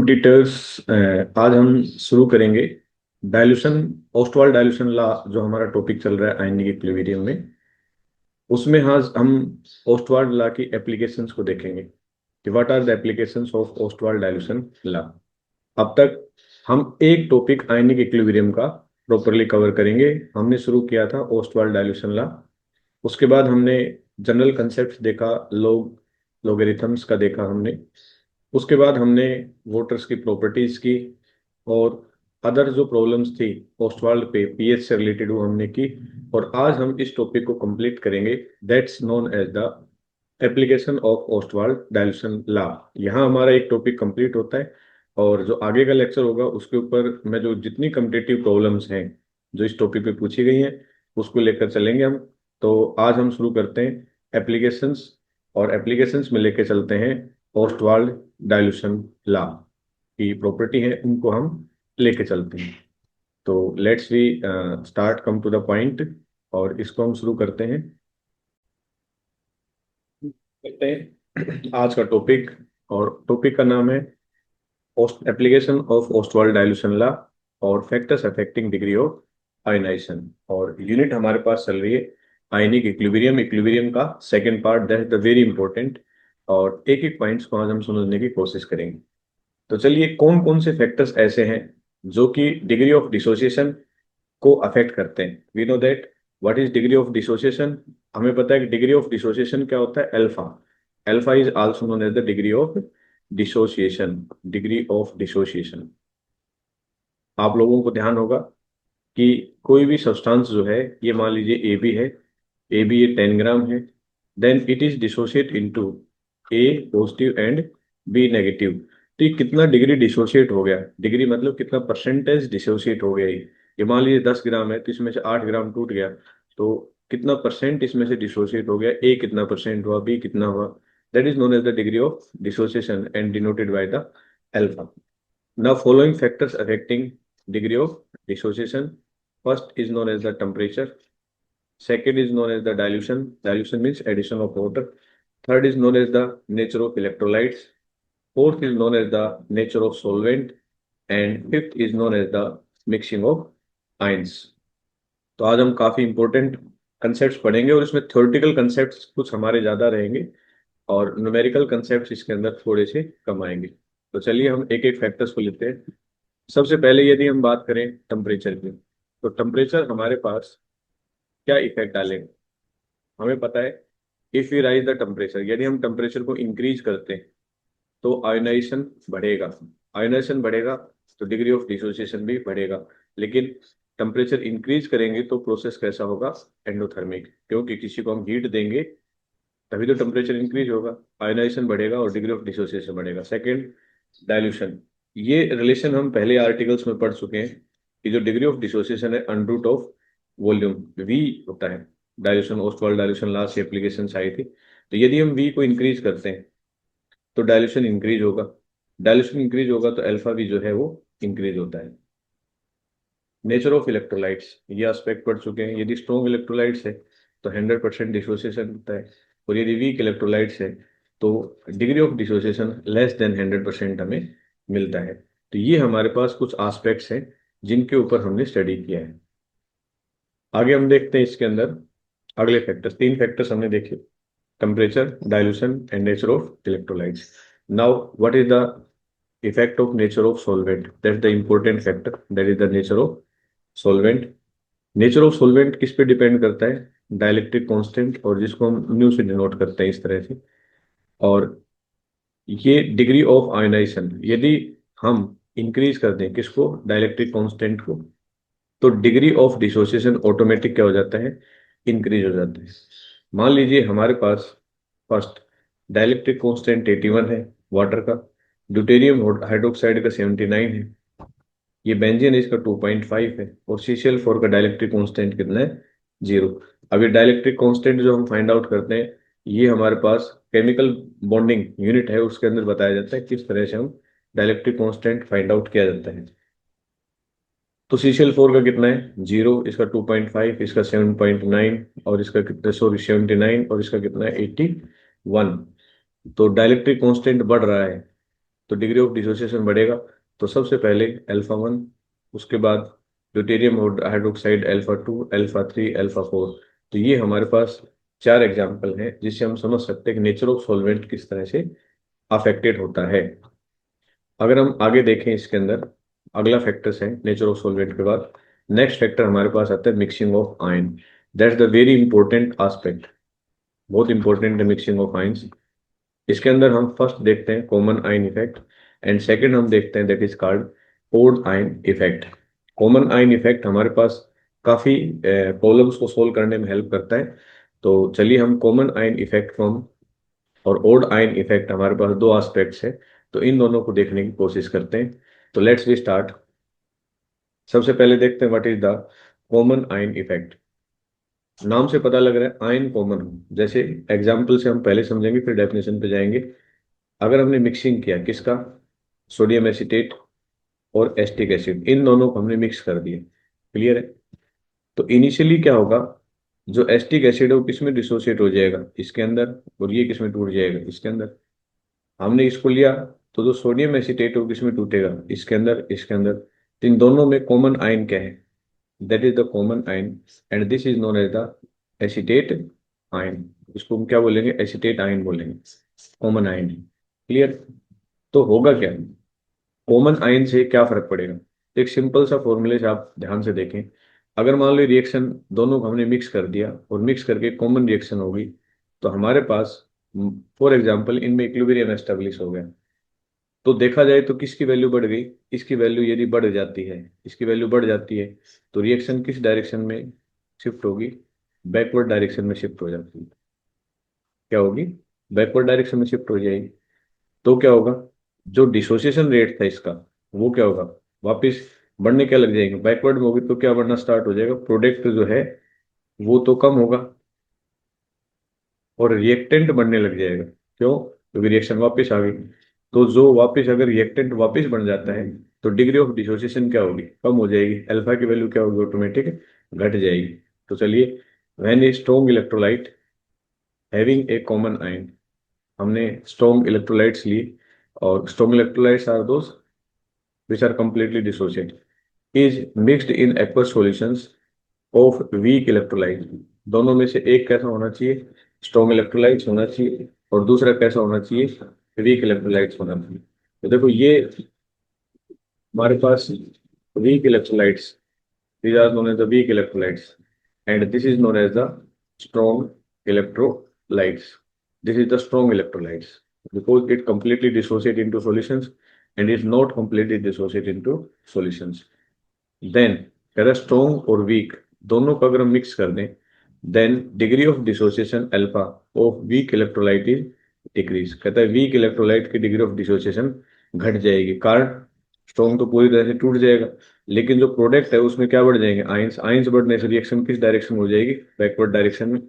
Competitors, आज हम शुरू करेंगे डाइल्यूशन, ओस्टवाल्ड डाइल्यूशन लॉ। जो हमारा टॉपिक चल रहा है आयनिक इक्विलिब्रियम में, उसमें आज हम ओस्टवाल्ड लॉ की एप्लीकेशंस को देखेंगे कि what are the applications of Ostwald dilution law. अब तक हम एक टॉपिक आयनिक इक्विलिब्रियम का प्रॉपरली कवर करेंगे। हमने शुरू किया था ओस्टवाल्ड डाइल्यूशन लॉ। उसके बाद हमने जनरल कंसेप्ट देखा, लोगेरिथम्स का देखा हमने। उसके बाद हमने वोटर्स की प्रॉपर्टीज की, और अदर जो प्रॉब्लम्स थी ओस्टवाल्ड पे पीएच से रिलेटेड वो हमने की। और आज हम इस टॉपिक को कंप्लीट करेंगे, that's known as the application of Ostwald dilution law. यहाँ हमारा एक टॉपिक कंप्लीट होता है, और जो आगे का लेक्चर होगा उसके ऊपर मैं जो जितनी कम्पिटिटिव प्रॉब्लम्स हैं जो इस टॉपिक पे पूछी गई हैं उसको लेकर चलेंगे हम। तो आज हम शुरू करते हैं एप्लीकेशंस, और एप्लीकेशंस में लेके चलते हैं ओस्टवाल्ड डाइल्यूशन लॉ की प्रॉपर्टी है, उनको हम लेके चलते हैं। तो let's we start, come to the point, और इसको हम शुरू करते हैं। करते हैं आज का टॉपिक, और टॉपिक का नाम है application of Ostwald dilution law और factors affecting degree of ionization. और यूनिट हमारे पास चल रही है आयनिक इक्विलिब्रियम। इक्विलिब्रियम का second part, that is the very important. और एक एक पॉइंट्स को आज हम समझने की कोशिश करेंगे। तो चलिए, कौन कौन से फैक्टर्स ऐसे हैं जो कि डिग्री ऑफ डिसोसिएशन को अफेक्ट करते हैं। We know that what is degree of dissociation. हमें पता है कि डिग्री ऑफ डिसोसिएशन क्या होता है, alpha. Alpha is also known as the degree of dissociation. Degree of dissociation, आप लोगों को ध्यान होगा कि कोई भी सब्सटेंस जो है, ये मान लीजिए ए बी है, ए बी ये 10 ग्राम है, then it is dissociate into A positive and B negative. तो ये कितना डिग्री डिसोशिएट हो गया, डिग्री मतलब कितना परसेंटेज डिसोशिएट हो गया। ये मान लीजिए 10 ग्राम है, तो इसमें से 8 ग्राम टूट गया, तो कितना परसेंट इसमें से डिसोशिएट हो गया, ए कितना परसेंट हुआ, बी कितना हुआ। That is known as the degree of dissociation and denoted by the alpha. Now following factors affecting degree of dissociation. First is known as the temperature. Second is known as the dilution. Dilution means addition of water. Third is known as the nature of electrolytes. Fourth is known as the nature of solvent. And fifth is known as the mixing of ions. तो आज हम काफी important concepts पढ़ेंगे, और इसमें theoretical concepts कुछ हमारे ज्यादा रहेंगे और न्यूमेरिकल कंसेप्ट्स इसके अंदर थोड़े से कम आएंगे। तो चलिए हम एक एक फैक्टर्स को लेते हैं। सबसे पहले यदि हम बात करें टेम्परेचर की, तो टेम्परेचर हमारे पास क्या इफेक्ट डालेगा। हमें पता है, if you rise the temperature, यदि हम टेम्परेचर को इंक्रीज करते हैं तो आयोनाइजेशन बढ़ेगा। आयोनाइजेशन बढ़ेगा तो डिग्री ऑफ डिसोसिएशन भी बढ़ेगा। लेकिन टेम्परेचर इंक्रीज करेंगे तो प्रोसेस कैसा होगा, एंडोथर्मिक, क्योंकि किसी को हम हीट देंगे तभी तो टेम्परेचर इंक्रीज होगा, आयोनाइजेशन बढ़ेगा और डिग्री ऑफ डिसोसिएशन बढ़ेगा। Second, dilution. ये रिलेशन हम पहले आर्टिकल्स में पढ़ चुके हैं कि जो डिग्री ऑफ डिसोसिएशन है under root of volume, V होता है। डाइल्यूशन, ओस्टवाल्ड डाइल्यूशन लॉ से एप्लीकेशन आई थी। तो यदि हम वी को इंक्रीज करते हैं तो डाइल्यूशन इंक्रीज होगा, डाइल्यूशन इंक्रीज होगा तो अल्फा भी जो है वो इंक्रीज होता है। नेचर ऑफ इलेक्ट्रोलाइट्स, ये एस्पेक्ट पढ़ चुके हैं। यदि स्ट्रॉन्ग इलेक्ट्रोलाइट्स है तो 100% डिसोसिएशन होता है, और यदि वीक इलेक्ट्रोलाइट्स है तो degree of dissociation less than 100% हमें मिलता है। तो ये हमारे पास कुछ एस्पेक्ट्स हैं जिनके ऊपर हमने स्टडी किया है। आगे हम देखते हैं इसके अंदर अगले फैक्टर्स। 3 फैक्टर्स हमने देखे, temperature, dilution and nature of electrolytes. Now what is the effect of nature of solvent, that is the important factor, that is the nature of solvent. Nature of solvent किस पे depend करता है, dielectric constant, और जिसको हम new से denote करते हैं इस तरह से। और ये डिग्री ऑफ आयोनाइजेशन यदि हम इंक्रीज कर दें किसको, डाइलेक्ट्रिक कांस्टेंट को, तो डिग्री ऑफ डिसोसिएशन ऑटोमेटिक क्या हो जाता है, इंक्रीज हो जाता है। मान लीजिए हमारे पास फर्स्ट डाइलेक्ट्रिक कांस्टेंट 81 है वाटर का, ड्यूटेरियम हाइड्रोक्साइड का 79 है, ये बेंजीन इसका 2.5 है, और CCl4 का डाइलेक्ट्रिक कांस्टेंट कितना है, 0। अब ये डाइलेक्ट्रिक कांस्टेंट जो हम फाइंड आउट करते हैं, ये हमारे पास केमिकल बॉन्डिंग यूनिट है, उसके अंदर बताया जाता है किस तरह से हम डाइलेक्ट्रिक कांस्टेंट फाइंड आउट किया जाता है। तो CCl4 का कितना है, 0, इसका 2.5, इसका 7.9, और इसका कितना, सॉरी 79, और इसका कितना है 81। तो डाइलेक्ट्रिक कांस्टेंट बढ़ रहा है, तो डिग्री ऑफ डिसोसिएशन बढ़ेगा। तो सबसे पहले अल्फा 1, उसके बाद deuterium hydroxide alpha 2, alpha 3, alpha 4। तो ये हमारे पास 4 एग्जाम्पल हैं जिससे हम समझ सकते हैं कि नेचर ऑफ सॉल्वेंट किस तरह से अफेक्टेड होता है। अगर हम आगे देखें इसके अंदर, अगला फैक्टर्स है नेचर ऑफ सॉल्वेंट के बाद नेक्स्ट फैक्टर हमारे पास आता है mixing of ion. That's the very important aspect, बहुत इंपॉर्टेंट है मिक्सिंग ऑफ आयंस। इसके अंदर हम फर्स्ट देखते हैं common ion effect, and second हम देखते हैं that is called odd ion effect. Common ion effect हमारे पास काफी प्रॉब्लम्स को सोल्व करने में हेल्प करता है। तो चलिए हम कॉमन आयन इफेक्ट फ्रॉम और ओड आयन इफेक्ट, हमारे पास दो एस्पेक्ट्स है, तो इन दोनों को देखने की कोशिश करते हैं। तो लेट्स वी स्टार्ट। सबसे पहले देखते हैं what is the common ion effect. नाम से पता लग रहा है आयन कॉमन हो, जैसे एग्जाम्पल से हम पहले समझेंगे फिर डेफिनेशन पे जाएंगे। अगर हमने मिक्सिंग किया किसका, सोडियम एसीटेट और एस्टिक एसिड, इन दोनों को हमने मिक्स कर दिया, क्लियर है। तो इनिशियली क्या होगा, जो एस्टिक एसिड है वो किसमें डिसोसिएट हो जाएगा, इसके अंदर, और ये किसमें टूट जाएगा, इसके अंदर। हमने इसको लिया, तो जो सोडियम एसीटेट है वो किसमें टूटेगा, इसके अंदर, इसके अंदर। तो इन दोनों में कॉमन आयन क्या है, that is the common ion, and this is known as the acetate ion. इसको हम क्या बोलेंगे, एसीटेट आयन बोलेंगे, कॉमन आयन, क्लियर। तो होगा क्या, कॉमन आयन से क्या फर्क पड़ेगा। एक सिंपल सा फॉर्मूले से आप ध्यान से देखें। अगर मान लो रिएक्शन दोनों को हमने मिक्स कर दिया और मिक्स करके कॉमन रिएक्शन होगी, तो हमारे पास फॉर एग्जांपल इनमें इक्विलिब्रियम एस्टेब्लिश हो गया। तो देखा जाए तो किसकी वैल्यू बढ़ गई, इसकी वैल्यू यदि बढ़ जाती है, इसकी वैल्यू बढ़ जाती है, तो रिएक्शन किस डायरेक्शन में शिफ्ट होगी, बैकवर्ड डायरेक्शन में शिफ्ट हो जाती है। क्या होगी, बैकवर्ड डायरेक्शन में शिफ्ट हो जाएगी। तो क्या होगा, जो डिसोसिएशन रेट था इसका, वो क्या होगा, वापस बढ़ने क्या लग जाएंगे, बैकवर्ड में होगी तो क्या बढ़ना स्टार्ट हो जाएगा, प्रोडक्ट जो है वो तो कम होगा और रिएक्टेंट बढ़ने लग जाएगा। क्यों, क्योंकि रिएक्शन वापस आ गई। तो जो वापस, अगर रिएक्टेंट वापस बन जाता है, तो डिग्री ऑफ डिसोसिएशन क्या होगी, कम हो जाएगी, अल्फा की वैल्यू क्या होगी, ऑटोमेटिक घट जाएगी। तो चलिए, when a strong electrolyte having a common ion, हमने स्ट्रॉन्ग इलेक्ट्रोलाइट्स लिए, और strong electrolytes are those which are completely dissociated, is mixed in aqueous solutions of weak electrolyte। दोनों में से एक कैसा होना चाहिए, स्ट्रॉन्ग इलेक्ट्रोलाइट्स होना चाहिए, और दूसरा कैसा होना चाहिए, वीक इलेक्ट्रोलाइट्स होना चाहिए। तो देखो ये हमारे पास weak electrolytes, these are known as the weak electrolytes, and this is known as the strong electrolytes. This is the strong electrolytes because it completely dissociate into solutions and is not completely dissociate into solutions. Then कहता है strong और weak दोनों को अगर हम mix कर दें, then degree of dissociation alpha of weak electrolyte is decrease। कहता है weak electrolyte की degree of dissociation घट जाएगी, कारण स्ट्रॉन्ग तो पूरी तरह से टूट जाएगा, लेकिन जो प्रोडक्ट है उसमें क्या बढ़ जाएंगे, आयंस। आयंस बढ़ने से रिएक्शन किस डायरेक्शन में हो जाएगी, बैकवर्ड डायरेक्शन में,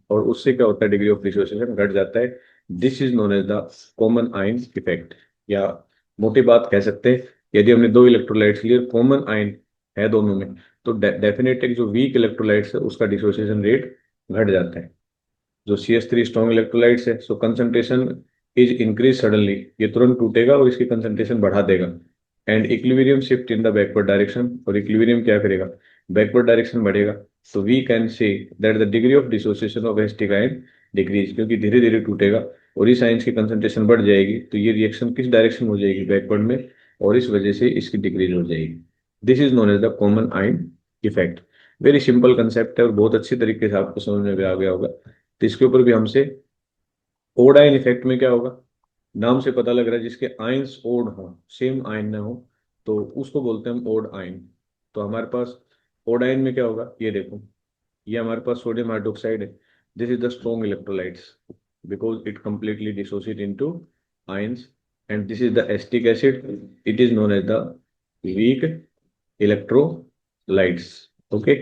और उससे क्या होता है, डिग्री ऑफ डिसोसिएशन घट जाता है। This is known as the common ion effect, या मोटी बात कह सकते हैं, यदि हमने दो इलेक्ट्रोलाइट्स लिए, कॉमन आयन है दोनों में, तो डेफिनेटली जो वीक इलेक्ट्रोलाइट्स है उसका डिसोसिएशन रेट घट जाता है। जो CH3 स्ट्रॉन्ग इलेक्ट्रोलाइट्स है, so concentration is increase suddenly, ये तुरंत टूटेगा और इसकी कंसंट्रेशन बढ़ा देगा, and equilibrium shift in the backward direction, और इक्विलिब्रियम क्या करेगा, बैकवर्ड डायरेक्शन बढ़ेगा। तो we can say that the degree of dissociation of acetic ion decrease, क्योंकि धीरे धीरे टूटेगा और इस आयन की कंसंट्रेशन बढ़ जाएगी, तो ये रिएक्शन किस डायरेक्शन में हो जाएगी, बैकवर्ड में, और इस वजह से इसकी डिक्रीज हो जाएगी। This is known as the common ion effect. Very simple concept है और बहुत अच्छी तरीके से आपको समझ में भी आ गया होगा। तो इसके ऊपर भी हमसे ओड आयन इफेक्ट में क्या होगा, नाम से पता लग रहा है जिसके आयंस ओड हो, सेम आयन ना हो, तो उसको बोलते हैं हम ओड आयन। तो हमारे पास ओड आयन में क्या होगा, ये देखो, ये हमारे पास सोडियम हाइड्रोक्साइड है, this is the strong electrolytes because it completely dissociate into ions, and this is the acetic acid, it is known as the weak electrolytes। Okay,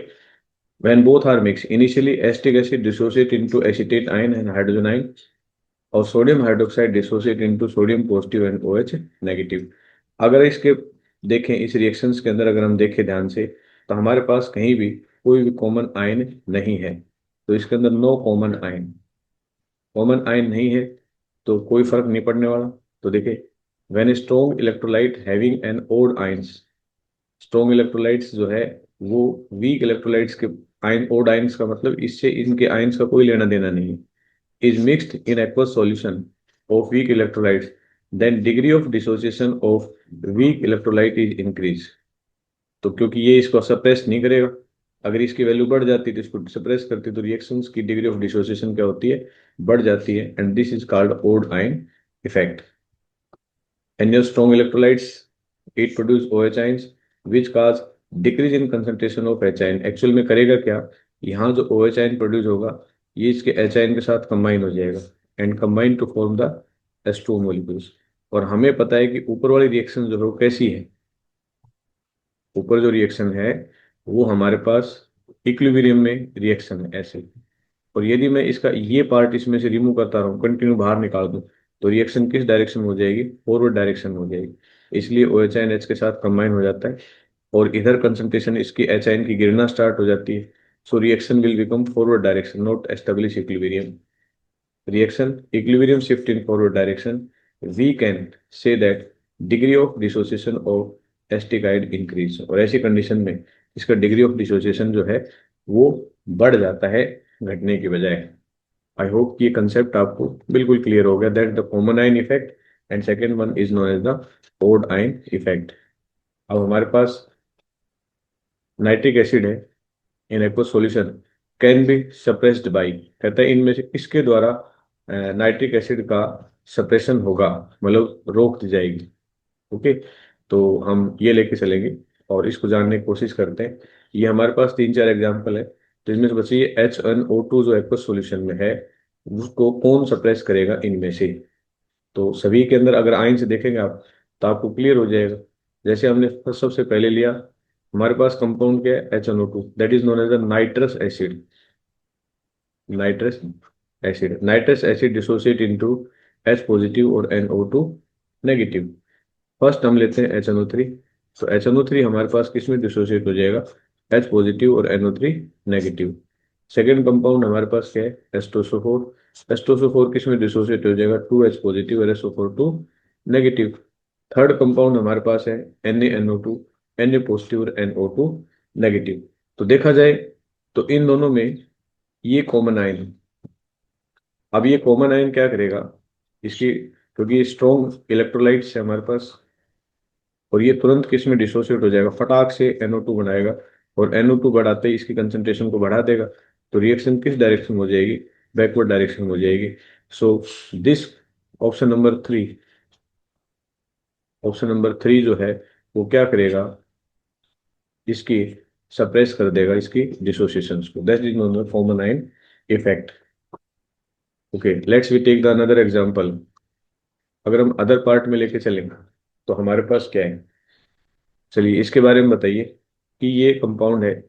when both are mixed, initially acetic acid dissociate into acetate ion and hydrogen ion, और sodium hydroxide dissociate into sodium positive and OH negative. अगर इसके देखें, इस reactions के अंदर अगर हम देखें ध्यान से, तो हमारे पास कहीं भी कोई भी कॉमन आयन नहीं है। तो इसके अंदर no common ion, common ion नहीं है, तो कोई फर्क नहीं पड़ने वाला। तो देखिए, when strong electrolyte having an odd ions, strong electrolytes जो है वो वीक इलेक्ट्रोलाइट्स के आयन, ओड आयंस का मतलब इससे इनके आयंस का कोई लेना देना नहीं है, is mixed in aqueous solution of weak electrolytes, then degree of dissociation of weak electrolyte is increased। तो क्योंकि ये इसको सप्रेस नहीं करेगा, अगर इसकी वैल्यू बढ़ जाती है तो इसको सप्रेस करती है, तो रिएक्शंस की डिग्री ऑफ डिसोसिएशन क्या होती है, बढ़ जाती है, and this is called odd ion effect. And your strong electrolytes it produce OH ions which cause decrease in concentration of H ion. Actual में करेगा क्या, यहाँ जो OH आयन प्रोड्यूस होगा ये इसके H आयन के साथ कंबाइन हो जाएगा and combine to form the H2 molecules. और हमें पता है कि ऊपर वाली रिएक्शन जो है वो कैसी है, ऊपर जो रिएक्शन है वो हमारे पास इक्विलिब्रियम में रिएक्शन है ऐसे। और यदि मैं इसका ये पार्ट इसमें से रिमूव करता रहूं, कंटिन्यू बाहर निकाल दूं, तो रिएक्शन किस डायरेक्शन में हो जाएगी, फॉरवर्ड डायरेक्शन में हो जाएगी। इसलिए OH आयन H के साथ कंबाइन हो जाता है और इधर कंसंट्रेशन इसकी H आयन की गिरना स्टार्ट हो जाती है। So reaction will become forward direction, not establish equilibrium. Reaction equilibrium shift in forward direction, we can say that degree of dissociation of acetic acid increase. और ऐसी कंडीशन में इसका डिग्री ऑफ डिसोसिएशन जो है वो बढ़ जाता है घटने की बजाय। आई होप कि ये कंसेप्ट आपको बिल्कुल क्लियर हो गया, that the common ion effect and second one is known as the odd ion effect. अब हमारे पास नाइट्रिक एसिड है in aqueous solution can be suppressed by, कहता है इनमें से किसके द्वारा नाइट्रिक एसिड का सप्रेशन होगा, मतलब रोक दी जाएगी। ओके, तो हम ये लेके चलेंगे और इसको जानने की कोशिश करते हैं। ये हमारे पास 3-4 एग्जाम्पल है, तो इसमें से बच्चे ये HNO2 जो एक्वस सॉल्यूशन में है उसको कौन सप्रेस करेगा इनमें से। तो सभी के अंदर अगर आयन से देखेंगे आप तो आपको क्लियर हो जाएगा। जैसे हमने सबसे पहले लिया, हमारे पास कंपाउंड क्या है, HNO2, that is known as the nitrous acid. Nitrous acid, nitrous acid dissociate into H positive और NO2 नेगेटिव। फर्स्ट हम लेते हैं HNO3, तो HNO3 हमारे पास किस में डिसोसिएट हो जाएगा, H पॉजिटिव और NO3 नेगेटिव। सेकेंड कंपाउंड हमारे पास क्या है, एस्टोसो4, एस्टोसो4 किस में डिसोसिएट हो जाएगा, 2H पॉजिटिव और SO4 नेगेटिव। थर्ड कंपाउंड हमारे पास है NaNO2, Na पॉजिटिव और NO2 नेगेटिव। तो देखा जाए तो इन दोनों में ये कॉमन आयन है। अब ये कॉमन आयन क्या करेगा, इसकी क्योंकि स्ट्रॉन्ग इलेक्ट्रोलाइट्स है हमारे पास, और ये तुरंत किस में डिसोसिएट हो जाएगा, फटाक से NO2 बनाएगा और NO2 बढ़ाते ही इसकी कंसंट्रेशन को बढ़ा देगा। तो रिएक्शन किस डायरेक्शन में हो जाएगी, बैकवर्ड डायरेक्शन में हो जाएगी। So this option number 3, option number 3 जो है वो क्या करेगा, इसकी सप्रेस कर देगा इसकी डिसोसिएशन को, that is known as common ion effect. Okay, let's we take the another example. अगर हम अदर पार्ट में लेके चलेंगे तो हमारे पास क्या है, चलिए इसके बारे में बताइए कि ये कंपाउंड है,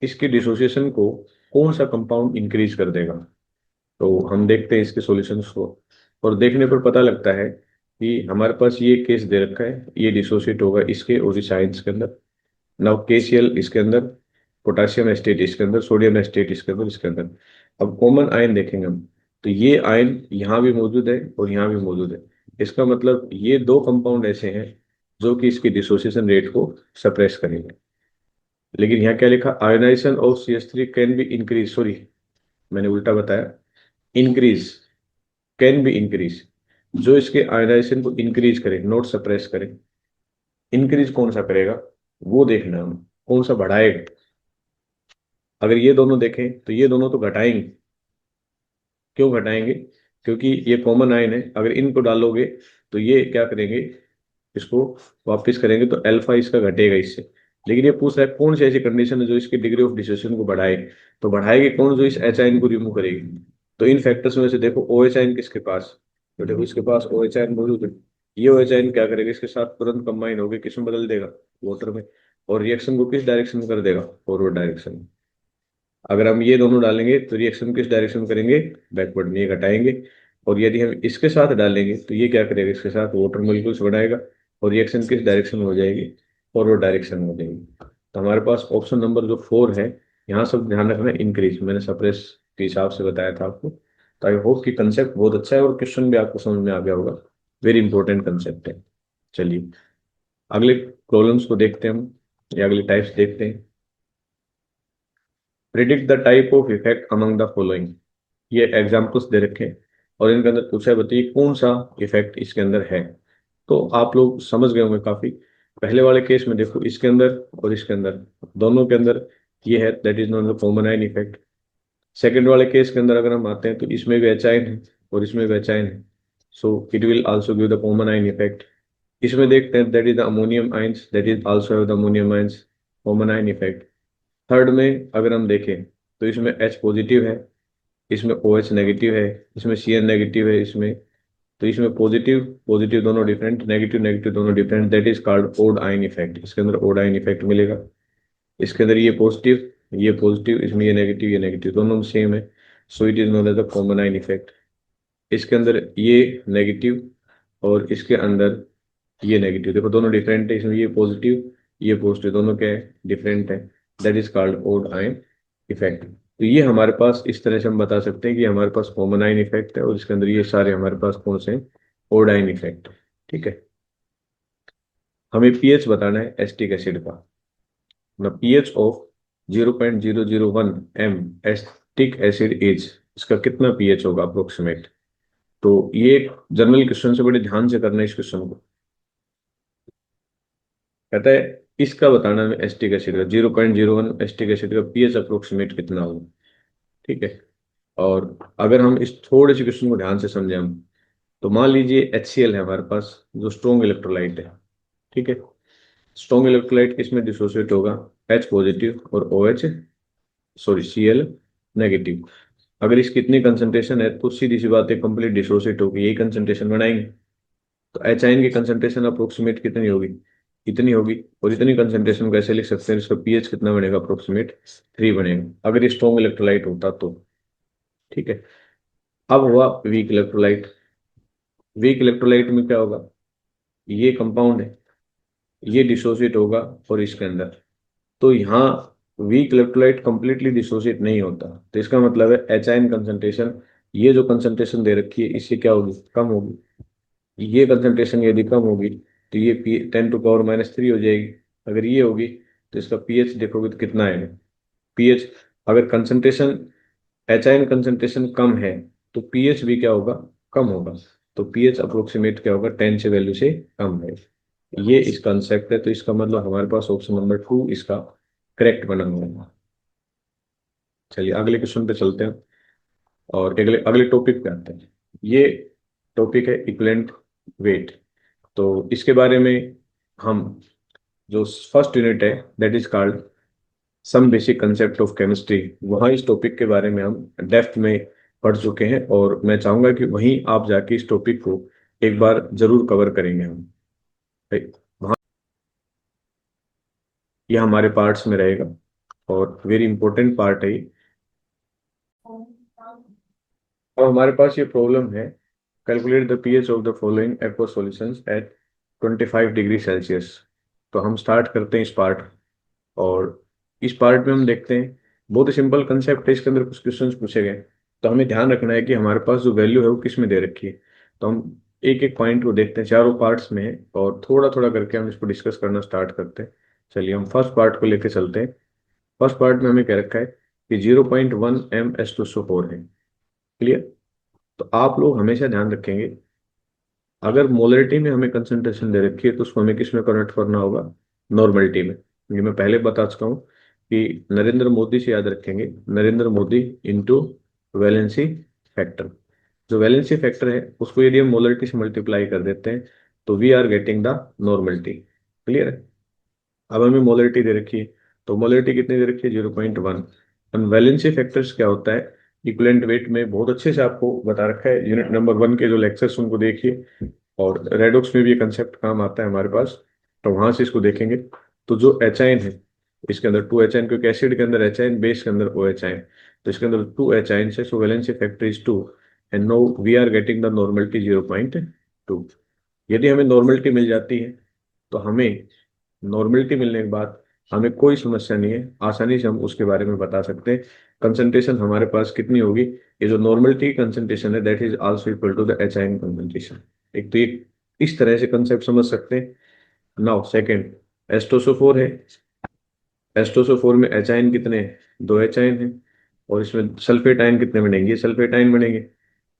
इसके डिसोसिएशन को कौन सा कंपाउंड इंक्रीज कर देगा। तो हम देखते हैं इसके सॉल्यूशंस को और देखने पर पता लगता है कि हमारे पास ये केस दे रखा है, ये डिसोसिएट होगा इसके और इस आयंस के अंदर। नाउ KCl इसके अंदर, पोटासियम एस्टेट इसके अंदर, सोडियम एस्टेट इसके अंदर, इसके अंदर। अब कॉमन आयन देखेंगे हम, तो ये आयन यहाँ भी मौजूद है और यहाँ भी मौजूद है। इसका मतलब ये दो कंपाउंड ऐसे हैं जो कि इसकी डिसोसिएशन रेट को सप्रेस करेंगे। लेकिन यहाँ क्या लिखा, ionisation of CH3 can be increase, sorry मैंने उल्टा बताया, इंक्रीज, कैन बी इंक्रीज, जो इसके आयोनाइजेशन को इंक्रीज करे, नोट सप्रेस करे। इंक्रीज कौन सा करेगा वो देखना हम, कौन सा बढ़ाएगा। अगर ये दोनों देखें तो ये दोनों तो घटाएंगे। क्यों घटाएंगे, क्योंकि ये कॉमन आयन है, अगर इनको डालोगे तो ये क्या करेंगे, इसको वापस करेंगे तो अल्फा इसका घटेगा इससे। लेकिन ये पूछ रहा है कौन सी ऐसी कंडीशन है जो इसकी डिग्री ऑफ डिसोसिएशन को बढ़ाए, तो बढ़ाएगी कौन, जो इस H आयन को रिमूव करेगी। तो इन फैक्टर्स में से देखो OH आयन किसके पास, तो देखो इसके पास OH आयन मौजूद है। ये OH आयन क्या करेगा, इसके साथ तुरंत कंबाइन होकर किसमें बदल देगा, वाटर में, और रिएक्शन को किस डायरेक्शन में कर देगा, फॉरवर्ड डायरेक्शन में। अगर हम ये दोनों डालेंगे तो रिएक्शन किस डायरेक्शन में करेंगे, बैकवर्ड में, ये घटाएंगे। और यदि हम इसके साथ डालेंगे तो ये क्या करेगा, इसके साथ वाटर मॉलिक्यूल्स बढ़ाएगा और रिएक्शन किस डायरेक्शन में हो जाएगी, फॉरवर्ड डायरेक्शन में हो जाएगी। तो हमारे पास ऑप्शन नंबर जो 4 है, यहाँ सब ध्यान रखना, इंक्रीज मैंने सप्रेस के हिसाब से बताया था आपको। तो आई होप कि कंसेप्ट बहुत अच्छा है और क्वेश्चन भी आपको समझ में आ गया होगा, वेरी इंपॉर्टेंट कंसेप्ट है। चलिए अगले प्रॉब्लम्स को देखते हैं हम, या अगले टाइप्स देखते हैं। Predict the type of effect among the following. ये एग्जाम्पल्स दे रखे हैं और इनके अंदर पूछा है, बताइए कौन सा इफेक्ट इसके अंदर है। तो आप लोग समझ गए होंगे काफी। पहले वाले केस में देखो, इसके अंदर और इसके अंदर, दोनों के अंदर ये है, that is known the common ion effect. Second वाले केस के अंदर अगर हम आते हैं तो इसमें भी एच आयन है और इसमें भी एच आयन है, so it will also give the common ion effect. इसमें देखते हैं, that is the ammonium ions, that is also have the ammonium ions, common ion effect. Third में अगर हम देखें तो इसमें H पॉजिटिव है, इसमें OH नेगेटिव है, इसमें Cn नेगेटिव है, इसमें, तो इसमें पॉजिटिव पॉजिटिव दोनों डिफरेंट, नेगेटिव नेगेटिव दोनों different, that is called odd ion effect. इसके अंदर ओड आयन इफेक्ट मिलेगा। इसके अंदर ये पॉजिटिव, इसमें ये नेगेटिव दोनों सेम है, so it is known as the common ion effect. इसके अंदर ये नेगेटिव और इसके अंदर ये नेगेटिव, देखो दोनों डिफरेंट है, इसमें ये पॉजिटिव दोनों क्या है, डिफरेंट है, that is called odd ion effect. तो ये हमारे पास इस तरह से हम बता सकते हैं कि हमारे पास कॉमन आयन इफेक्ट है और इसके अंदर ये सारे हमारे पास कौन से हैं, ओड आयन इफेक्ट। ठीक है, हमें पीएच बताना है एसिटिक एसिड का। The pH of 0.001 M acetic acid is, इसका कितना पीएच होगा अप्रोक्सीमेट। तो ये एक जनरल क्वेश्चन से बड़े ध्यान से करना है इस क्वेश्चन को। कहता है इसका बताना है एसिटिक एसिड का, 0.01 एसिटिक एसिड का पीएच अप्रोक्सीमेट कितना होगा। ठीक है, और अगर हम इस थोड़े से क्वेश्चन को ध्यान से समझें हम, तो मान लीजिए HCl है हमारे पास, जो स्ट्रॉन्ग इलेक्ट्रोलाइट है। ठीक है, स्ट्रॉन्ग इलेक्ट्रोलाइट किसमें डिसोसिएट होगा, H पॉजिटिव और OH, सॉरी Cl नेगेटिव। अगर इसकी इतनी कंसंट्रेशन है तो सीधी सी बात है, कंप्लीट डिसोसिएट होगी, यही कंसंट्रेशन बनाएंगे। तो एच आयन की कंसंट्रेशन अप्रोक्सीमेट कितनी होगी, इतनी होगी। और इतनी कंसंट्रेशन को ऐसे लिख सकते हैं, इसका पीएच कितना बनेगा, अप्रोक्सीमेट 3 बनेगा, अगर ये स्ट्रॉन्ग इलेक्ट्रोलाइट होता तो। ठीक है, अब हुआ वीक इलेक्ट्रोलाइट। वीक इलेक्ट्रोलाइट में क्या होगा, ये कंपाउंड है, ये डिसोसिएट होगा और इसके अंदर, तो यहाँ वीक इलेक्ट्रोलाइट कंप्लीटली डिसोसिएट नहीं होता, तो इसका मतलब है एच आयन कंसंट्रेशन, ये जो कंसंट्रेशन दे रखी है इससे क्या होगी, कम होगी। ये कंसंट्रेशन यदि कम होगी तो ये पी 10⁻³ हो जाएगी। अगर ये होगी तो इसका पीएच देखोगे तो कितना आएगा, पीएच, अगर कंसंट्रेशन एच आयन कंसंट्रेशन कम है तो पीएच भी क्या होगा, कम होगा। तो पीएच अप्रोक्सीमेट क्या होगा, 10 से वैल्यू से कम है। ये इस कंसेप्ट है, तो इसका मतलब हमारे पास ऑप्शन नंबर 2 इसका करेक्ट बना हुआ है। चलिए अगले क्वेश्चन पे चलते हैं और अगले अगले टॉपिक पे आते हैं। ये टॉपिक है इक्विवेलेंट वेट। तो इसके बारे में हम, जो फर्स्ट यूनिट है that is called some basic concept of chemistry, वहाँ इस टॉपिक के बारे में हम डेप्थ में पढ़ चुके हैं, और मैं चाहूंगा कि वहीं आप जाके इस टॉपिक को एक बार जरूर कवर करेंगे हम। भाई, वहाँ यह हमारे पार्ट्स में रहेगा और वेरी इंपॉर्टेंट पार्ट है ये। अब हमारे पास ये प्रॉब्लम है, calculate the pH of the following aqua solutions at 25 degree Celsius. तो हम स्टार्ट करते हैं इस पार्ट, और इस पार्ट में हम देखते हैं, बहुत ही सिंपल कंसेप्ट है, इसके अंदर कुछ क्वेश्चंस पूछे गए। तो हमें ध्यान रखना है कि हमारे पास जो वैल्यू है वो किस में दे रखी है। तो हम एक एक पॉइंट को देखते हैं, चारों पार्ट्स में है, और थोड़ा थोड़ा करके हम इसको डिस्कस करना स्टार्ट करते हैं। चलिए हम फर्स्ट पार्ट को लेके चलते हैं। फर्स्ट पार्ट में हमें कह रखा है कि 0.1 M H2SO4 है। क्लियर। तो आप लोग हमेशा ध्यान रखेंगे, अगर मोलरिटी में हमें कंसंट्रेशन दे रखी है तो उसको हमें किस में कन्वर्ट करना होगा, नॉर्मलिटी में। ये मैं पहले बता चुका हूँ कि नरेंद्र मोदी से याद रखेंगे, Narendra Modi into valency factor. जो वैलेंसी फैक्टर है उसको यदि हम मोलरिटी से मल्टीप्लाई कर देते हैं तो we are getting the normality. Clear है। अब हमें मोलरिटी दे रखी है, तो मोलरिटी कितनी दे रखी है, 0.1। और वैलेंसी फैक्टर्स क्या होता है, इक्विवेलेंट वेट में बहुत अच्छे से आपको बता रखा है, यूनिट नंबर 1 के जो लेक्चर्स उनको देखिए, और रेडॉक्स में भी ये कंसेप्ट काम आता है हमारे पास, तो वहां से इसको देखेंगे। तो जो एच आयन है, इसके अंदर 2 H आयन, क्योंकि एसिड के अंदर एच आयन, बेस के अंदर OH आयन, तो इसके अंदर 2 H आयन है, so valency factor is 2, and no we are getting the normality 0.2। यदि हमें नॉर्मलिटी मिल जाती है तो हमें, नॉर्मलिटी मिलने के बाद हमें कोई समस्या नहीं है, आसानी से हम उसके बारे में बता सकते हैं कंसंट्रेशन हमारे पास कितनी होगी। ये जो नॉर्मलिटी कंसंट्रेशन है that is also equal to the H ion concentration. एक तो ये इस तरह से कंसेप्ट समझ सकते हैं। नाउ सेकंड, एस्टोसोफोर है। एस्टोसोफोर में एच आयन कितने हैं? दो एच आयन है। और इसमें सल्फेट आयन कितने बनेंगे? सल्फेट आयन बनेंगे।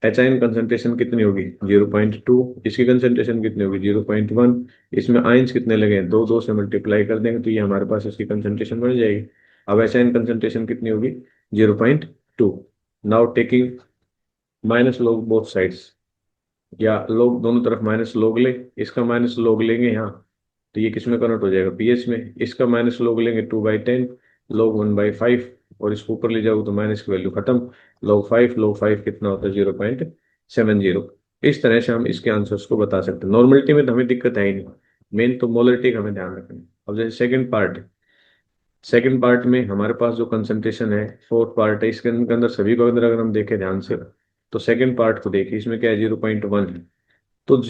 एच आयन कंसंट्रेशन कितनी होगी? 0.2। इसकी कंसंट्रेशन कितनी होगी? 0.1। इसमें आयंस कितने लगे हैं? दो, दो से मल्टीप्लाई कर देंगे तो ये हमारे पास इसकी कंसंट्रेशन बढ़ जाएगी। अब एच आयन कंसंट्रेशन कितनी होगी? 0.2। Now taking minus log both sides, या लोग दोनों तरफ माइनस लोग ले, इसका माइनस लोग लेंगे यहाँ, तो ये किस में कन्वर्ट हो जाएगा? पीएच में। इसका माइनस लोग लेंगे 2/10, लोग 1/5, और इसको ऊपर ले जाओ तो माइनस की वैल्यू खत्म। लोग 5 कितना होता है? 0.70। इस तरह से हम इसके आंसर्स को बता सकते हैं। नॉर्मलिटी में तो हमें दिक्कत है ही नहीं, मेन तो मोलरिटी का हमें ध्यान रखना है। अब जैसे सेकंड पार्ट में हमारे पास जो कंसंट्रेशन है, फोर्थ पार्ट है, इसके अंदर सभी को अंदर अगर हम देखें ध्यान से, तो सेकंड पार्ट को देखिए, इसमें क्या है? 0.1 है। तो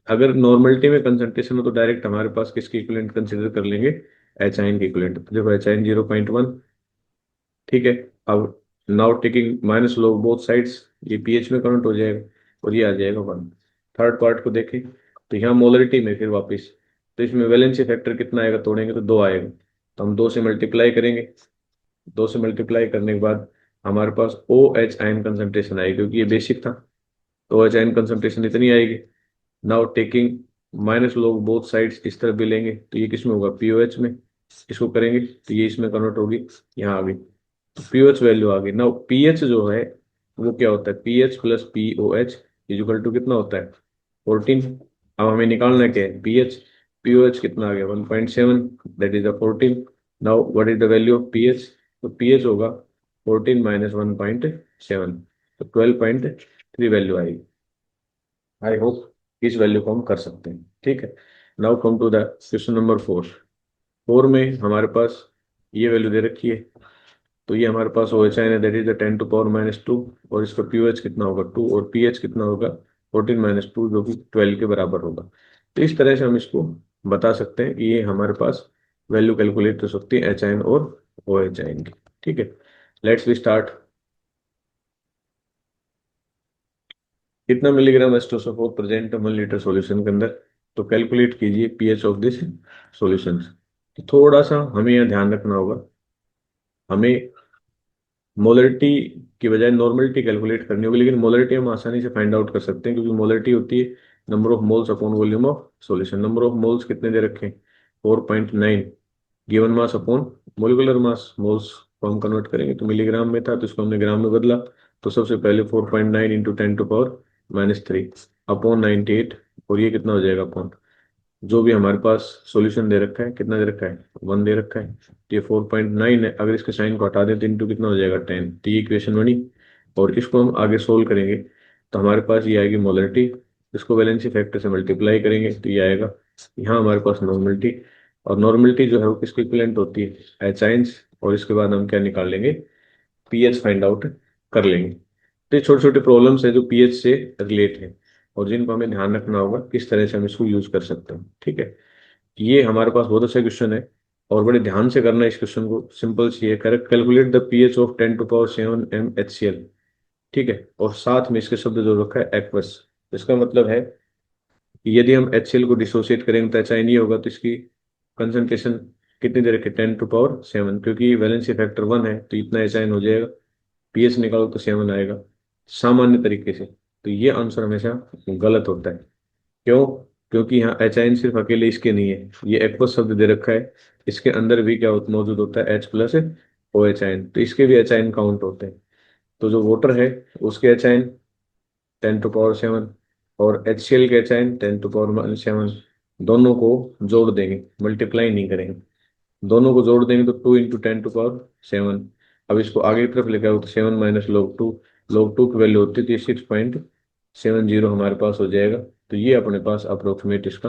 अगर नॉर्मलिटी में कंसंट्रेशन हो तो डायरेक्ट हमारे पास किसकी इक्विवेलेंट कंसीडर कर लेंगे? एच आयन की इक्विवेलेंट। देखो एच आयन 0.1, ठीक है। अब नाउ टेकिंग माइनस लोग बोथ साइड्स, ये पीएच में कन्वर्ट हो जाएगा और ये आ जाएगा 1। थर्ड पार्ट को देखें तो यहाँ मोलरिटी में फिर वापस, तो इसमें वैलेंसी फैक्टर कितना आएगा? तोड़ेंगे तो 2 आएगा, तो हम 2 से मल्टीप्लाई करेंगे। 2 से मल्टीप्लाई करने के बाद हमारे पास ओ एच आयन कंसंट्रेशन आएगी, क्योंकि ये बेसिक था, तो ओ एच आयन कंसंट्रेशन इतनी आएगी। नाउ टेकिंग माइनस लोग बोथ साइड्स, इस तरफ भी लेंगे तो ये किस में होगा? पीओएच में। इसको करेंगे तो ये इसमें कन्वर्ट होगी, यहाँ आ गई, तो पीओएच वैल्यू आ गई। नाउ पीएच जो है वो क्या होता है? PH plus pOH equal to कितना होता है? 14। अब हमें निकालना क्या है? पीएच। पीओएच कितना आ गया? 1.7, that is the 14। Now what is the value of pH? तो पीएच होगा 14 माइनस 1.7, तो 12.3 वैल्यू आएगी। आई होप इस वैल्यू को हम कर सकते हैं, ठीक है। Now come to the question number 4। 4 में हमारे पास ये वैल्यू दे रखी है, तो ये हमारे पास ओ एच आइन है, दैट इज द 10⁻², और इसका पी एच कितना होगा? 2, और पी एच कितना होगा? 14 - 2, जो कि 12 के बराबर होगा। तो इस तरह से हम इसको बता सकते हैं कि ये हमारे पास वैल्यू कैलकुलेट हो सकती है एच आइन और ओ एच आइन की, ठीक है। Let's we start. कितना मिलीग्राम एस्टोसोफोर प्रेजेंट 1 लीटर सॉल्यूशन के अंदर? तो कैलकुलेट कीजिए पीएच ऑफ दिस सॉल्यूशन। तो थोड़ा सा हमें यहाँ ध्यान रखना होगा, हमें मोलरिटी की बजाय नॉर्मलिटी कैलकुलेट करनी होगी, लेकिन मोलरिटी हम आसानी से फाइंड आउट कर सकते हैं, क्योंकि मोलरिटी होती है number of moles upon volume of solution. Number of moles कितने दे रखे हैं? 4.9, given mass upon molecular mass. Moles को हम कन्वर्ट करेंगे तो मिलीग्राम में था, तो इसको हमने ग्राम में बदला। तो सबसे पहले 4.9 इंटू 10⁻³ अपॉन 98, और ये कितना हो जाएगा? अपॉन जो भी हमारे पास सॉल्यूशन दे रखा है, कितना दे रखा है? 1 दे रखा है, तो ये 4.9 है। अगर इसके साइन को हटा दें तो इंटू कितना हो जाएगा? 10। तो ये इक्वेशन बनी, और इसको हम आगे सोल्व करेंगे तो हमारे पास ये आएगी मोलरिटी। इसको वैलेंसी फैक्टर से मल्टीप्लाई करेंगे तो ये आएगा। यहाँ हमारे पास नॉर्मलिटी, और नॉर्मलिटी जो है वो किसके इक्विवेलेंट होती है? H ions. और इसके बाद हम क्या निकाल लेंगे? पीएच फाइंड आउट कर लेंगे। तो ये छोटे छोटे प्रॉब्लम्स है जो पीएच से रिलेट है, और जिनको हमें ध्यान रखना होगा किस तरह से हम इसको यूज कर सकते हैं, ठीक है। ये हमारे पास बहुत अच्छा क्वेश्चन है, और बड़े ध्यान से करना है इस क्वेश्चन को। सिंपल सी है, correct calculate the pH of 10⁻7 MHCl, ठीक है। और साथ में इसके शब्द जो रखा है एक्वस, इसका मतलब है कि यदि हम HCl को डिसोसिएट करेंगे तो HI नहीं होगा, तो इसकी कंसंट्रेशन कितनी दे रखी है? 10⁻7, क्योंकि वैलेंसी फैक्टर 1 है तो इतना HI हो जाएगा। पीएच निकालो तो 7 आएगा सामान्य तरीके से। तो ये आंसर हमेशा गलत होता है। क्यों? क्योंकि यहाँ एच आइन सिर्फ अकेले इसके नहीं है, ये एक्वस शब्द दे रखा है, इसके अंदर भी क्या मौजूद होता है? H प्लस ओ एच आइन, तो इसके भी एच आइन काउंट होते हैं। तो जो वाटर है उसके एच आइन 10⁻7, और HCl के एच आइन 10⁻7, दोनों को जोड़ देंगे, मल्टीप्लाई नहीं करेंगे। दोनों को जोड़ देंगे तो 2 × 10⁻7। अब इसको आगे की तरफ लेकर आओ तो 7 - log 2, log 2 की वैल्यू होती है, तो ये 6.70 हमारे पास हो जाएगा। तो ये अपने पास अप्रोक्सीमेट इसका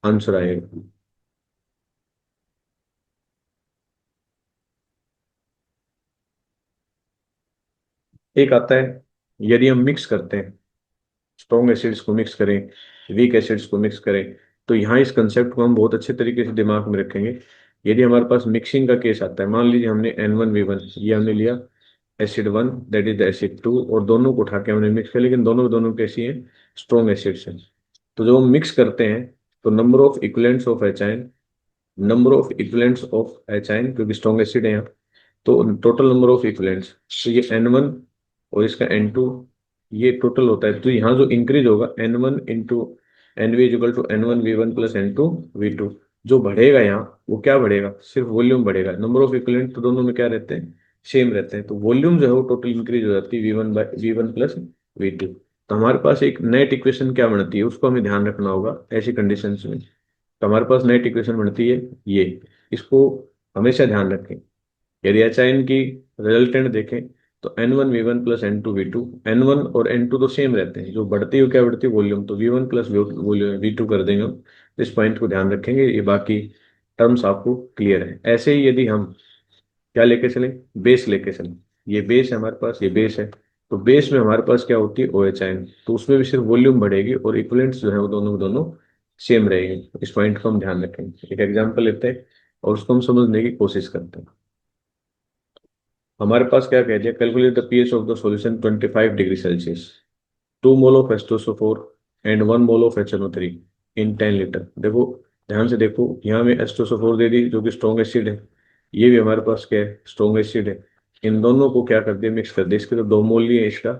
आंसर आएगा। एक आता है, यदि हम मिक्स करते हैं, स्ट्रॉन्ग एसिड्स को मिक्स करें, वीक एसिड्स को मिक्स करें, तो यहाँ इस कंसेप्ट को हम बहुत अच्छे तरीके से दिमाग में रखेंगे। यदि हमारे पास मिक्सिंग का केस आता है, मान लीजिए हमने N1V1 ये हमने लिया, acid 1 that is the acid 2, और दोनों को उठा के हमने मिक्स किया, लेकिन दोनों दोनों कैसी हैं? स्ट्रॉन्ग एसिड्स हैं। तो जब हम मिक्स करते हैं तो number of equivalents of H ion, number of equivalents of H ion क्योंकि स्ट्रॉन्ग एसिड है यहाँ, तो टोटल नंबर ऑफ इक्विवेलेंट्स, तो ये N1 और इसका N2, ये टोटल होता है। तो यहाँ जो इंक्रीज होगा N1 into N V equal to N1V1 plus N2V2, जो बढ़ेगा यहाँ वो क्या बढ़ेगा, सिर्फ वॉल्यूम बढ़ेगा। नंबर ऑफ इक्विवेलेंट तो दोनों में क्या रहते हैं, सेम रहते हैं, तो वॉल्यूम जो है वो टोटल इंक्रीज हो जाती है V1 प्लस V2। तो हमारे पास एक नेट इक्वेशन क्या बनती है उसको हमें ध्यान रखना होगा ऐसी कंडीशंस में। तो हमारे पास नेट इक्वेशन बनती है ये, इसको हमेशा ध्यान रखें। यदि एचाइन की रिजल्टेंट देखें तो N1V1 प्लस N2V2, N1 और N2 तो सेम रहते हैं, जो बढ़ती है क्या बढ़ती है वॉल्यूम, तो V1 प्लस V2 कर देंगे हम। इस पॉइंट को ध्यान रखेंगे, ये बाकी टर्म्स आपको क्लियर है। ऐसे ही यदि हम क्या लेके चलें, बेस लेके चलें, ये बेस है हमारे पास, ये बेस है, तो बेस में हमारे पास क्या होती है OHN, तो उसमें भी सिर्फ वॉल्यूम बढ़ेगी और इक्विवेलेंट्स जो है वो दोनों दोनों सेम रहेंगे। इस पॉइंट को हम ध्यान रखेंगे। एक एग्जांपल लेते हैं और उसको हम समझने की कोशिश करते हैं। हमारे पास क्या कह दिया, calculate the pH of the solution 25 degree Celsius, 2 mole of H2SO4 and 1 mole of HNO3 in 10 litre. देखो ध्यान से देखो, यहाँ में H2SO4 दे दी जो कि स्ट्रॉन्ग एसिड है, ये भी हमारे पास क्या है स्ट्रॉन्ग एसिड है। इन दोनों को क्या कर दिया, मिक्स कर दिया। इसके तो 2 मोल लिए, इसका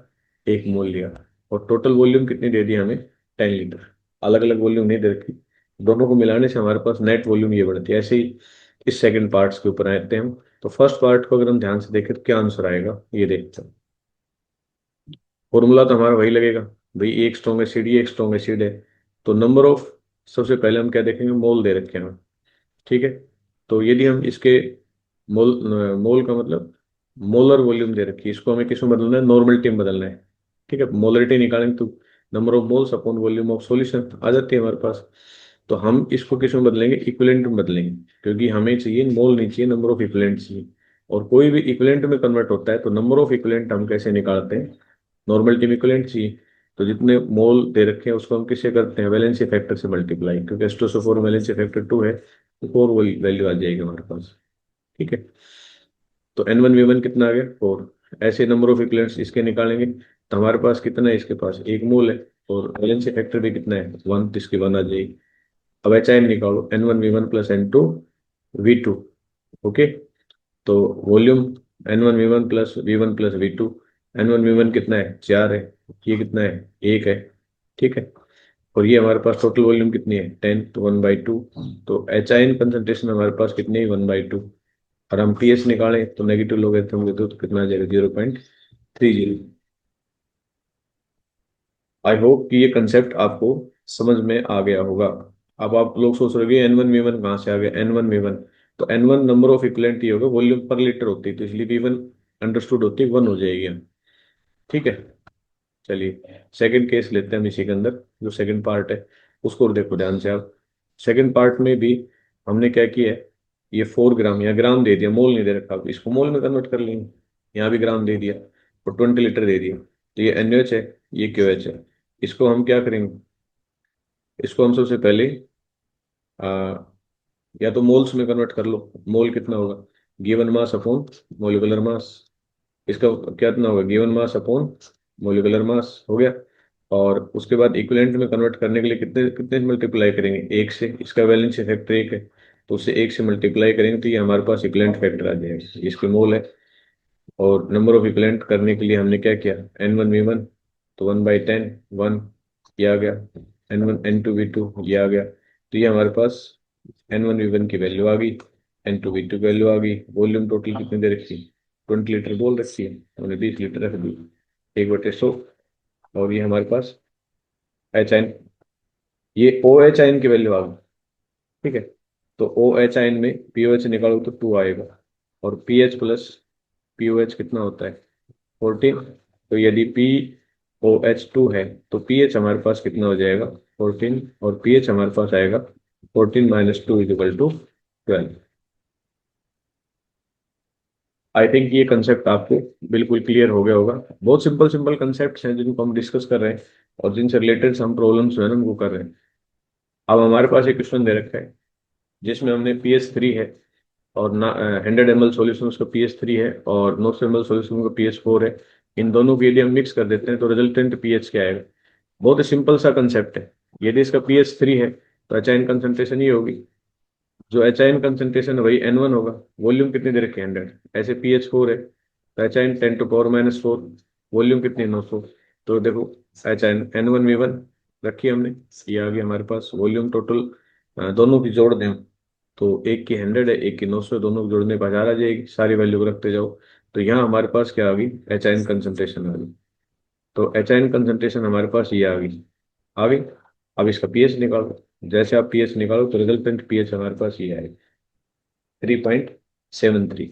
1 मोल लिया, और टोटल वॉल्यूम कितनी दे दी हमें, 10 लीटर। अलग अलग वॉल्यूम नहीं दे रखी, दोनों को मिलाने से हमारे पास नेट वॉल्यूम ये बढ़ती है। ऐसे ही इस सेकंड पार्ट्स के ऊपर आते हैं हम। तो फर्स्ट पार्ट को अगर हम ध्यान से देखें तो क्या आंसर आएगा ये देखते हैं। फॉर्मूला तो हमारा वही लगेगा भाई, एक स्ट्रॉन्ग एसिड, ये एक स्ट्रॉन्ग एसिड है, तो नंबर ऑफ, सबसे पहले हम क्या देखेंगे, मोल दे रखे हैं, ठीक है। तो यदि हम इसके मोल, मोल का मतलब मोलर वॉल्यूम दे रखी है, इसको हमें किस में बदलना है, नॉर्मलिटी में बदलना है, ठीक है। मोलरिटी निकालेंगे तो number of moles upon volume of solution आ जाती है हमारे पास। तो हम इसको किस में बदलेंगे, इक्विवेलेंट में बदलेंगे, क्योंकि हमें चाहिए मोल नहीं चाहिए, नंबर ऑफ इक्विवेलेंट चाहिए। और कोई भी इक्विवेलेंट में कन्वर्ट होता है तो नंबर ऑफ इक्विवेलेंट हम कैसे निकालते हैं, नॉर्मलिटी में इक्विवेलेंट चाहिए। तो जितने मोल दे रखे हैं उसको हम किससे करते हैं, वैलेंसी फैक्टर से मल्टीप्लाई, क्योंकि H2SO4 वैलेंसी फैक्टर 2 है, तो 4 वैल्यू आ जाएगी हमारे पास, ठीक है। तो N1V1 कितना आ गया, 4। ऐसे नंबर ऑफ इक्विवेलेंट्स इसके निकालेंगे तो हमारे पास कितना है, इसके पास 1 मोल है, और वैलेंसी फैक्टर भी कितना है, 1, तो इसकी 1 आ जाएगी। अब HN निकालो, N1V1 प्लस N2V2, ओके। तो volume N1V1 plus V1 plus V2, N1V1 कितना है, 4 है, ये कितना है, 1 है, ठीक है। और ये हमारे पास टोटल वॉल्यूम कितनी है, 10, तो 1/2। तो HIN कंसंट्रेशन हमारे पास कितनी है, 1/2। और हम पीएच निकालें तो नेगेटिव लोगरिथम लेते हो तो कितना आ जाएगा, 0.30। आई होप कि ये कंसेप्ट आपको समझ में आ गया होगा। अब आप लोग सोच रहे हो N1V1 कहाँ से आ गया, N1V1, तो N1 नंबर ऑफ इक्विवेलेंट ही होगा, वॉल्यूम पर लीटर होती है, तो इसलिए V1 अंडरस्टूड होती है, 1 हो जाएगी, ठीक है। चलिए सेकंड केस लेते हैं हम इसी के अंदर, जो सेकंड पार्ट है उसको देखो ध्यान से आप। सेकंड पार्ट में भी हमने क्या किया है, ये 4 ग्राम, या ग्राम दे दिया, मोल नहीं दे रखा, अब इसको मोल में कन्वर्ट कर लेंगे। यहाँ भी ग्राम दे दिया और 20 लीटर दे दिया, तो ये NaOH है, ये KOH है। इसको हम क्या करेंगे, इसको हम सबसे पहले आ, या तो मोल्स में कन्वर्ट कर लो। मोल कितना होगा, given mass upon molecular mass, इसका कितना होगा, given mass upon molecular mass हो गया। और उसके बाद इक्विवेलेंट में कन्वर्ट करने के लिए कितने कितने मल्टीप्लाई करेंगे, 1 से, इसका वैलेंसी फैक्टर 1 है, तो उससे 1 से मल्टीप्लाई करेंगे तो ये हमारे पास इक्विवेलेंट फैक्टर आ जाएगा, इसके मोल है। और नंबर ऑफ इक्विवेलेंट करने के लिए हमने क्या किया, N1V1, तो 1/10, 1, ये आ गया। N2V2 ये आ गया, तो ये हमारे पास N1V1 की वैल्यू आ गई, N2V2 की वैल्यू आ गई। वॉल्यूम टोटल कितनी दे रखी है, 20 लीटर बोल रखी है, हमने 20 लीटर रख दी, 1/100। और ये हमारे पास HN, ये OHN की वैल्यू आ गई, ठीक है। तो OHN में POH निकालो तो 2 आएगा, और PH प्लस POH कितना होता है, 14। तो यदि POH2 है तो पीएच हमारे पास कितना हो जाएगा, 14, और पीएच हमारे पास आएगा 14 - 2 = 12। आई थिंक ये कंसेप्ट आपको बिल्कुल क्लियर हो गया होगा। बहुत सिंपल सिंपल कंसेप्ट हैं जिनको हम डिस्कस कर रहे हैं, और जिनसे रिलेटेड हम प्रॉब्लम्स जो है ना उनको कर रहे हैं। अब हमारे पास एक क्वेश्चन दे रखा है जिसमें हमने PS3 है, और ना 100 ml सॉल्यूशन उसका PS3 है, और 900 ml सॉल्यूशन का PS4 है। इन दोनों को यदि हम मिक्स कर देते हैं तो रिजल्टेंट पीएच क्या आएगा। बहुत ही सिंपल सा कंसेप्ट है, यदि इसका पीएच 3 है तो एच आयन कंसंट्रेशन ये होगी, जो एच आयन कंसंट्रेशन वही N1 होगा। वॉल्यूम कितनी दे रखी है 100, ऐसे पीएच 4 है तो एच आयन 10⁻⁻⁴, वॉल्यूम कितनी है 900। तो देखो एच आयन N1V1 रखी है हमने, ये आ गया हमारे पास वॉल्यूम टोटल। दोनों की जोड़ दें हम, तो एक की 100 है एक की 900, दोनों को जोड़ने पर 1000 आ जाएगी, सारी वैल्यू को रखते जाओ। तो यहाँ हमारे पास क्या आ गई, एच आयन कंसंट्रेशन आ गई। तो एच आयन कंसंट्रेशन हमारे पास ये आ गई। अब इसका पीएच निकालो, जैसे आप पीएच निकालो तो रिजल्टेंट पीएच हमारे पास ये आएगा 3.73।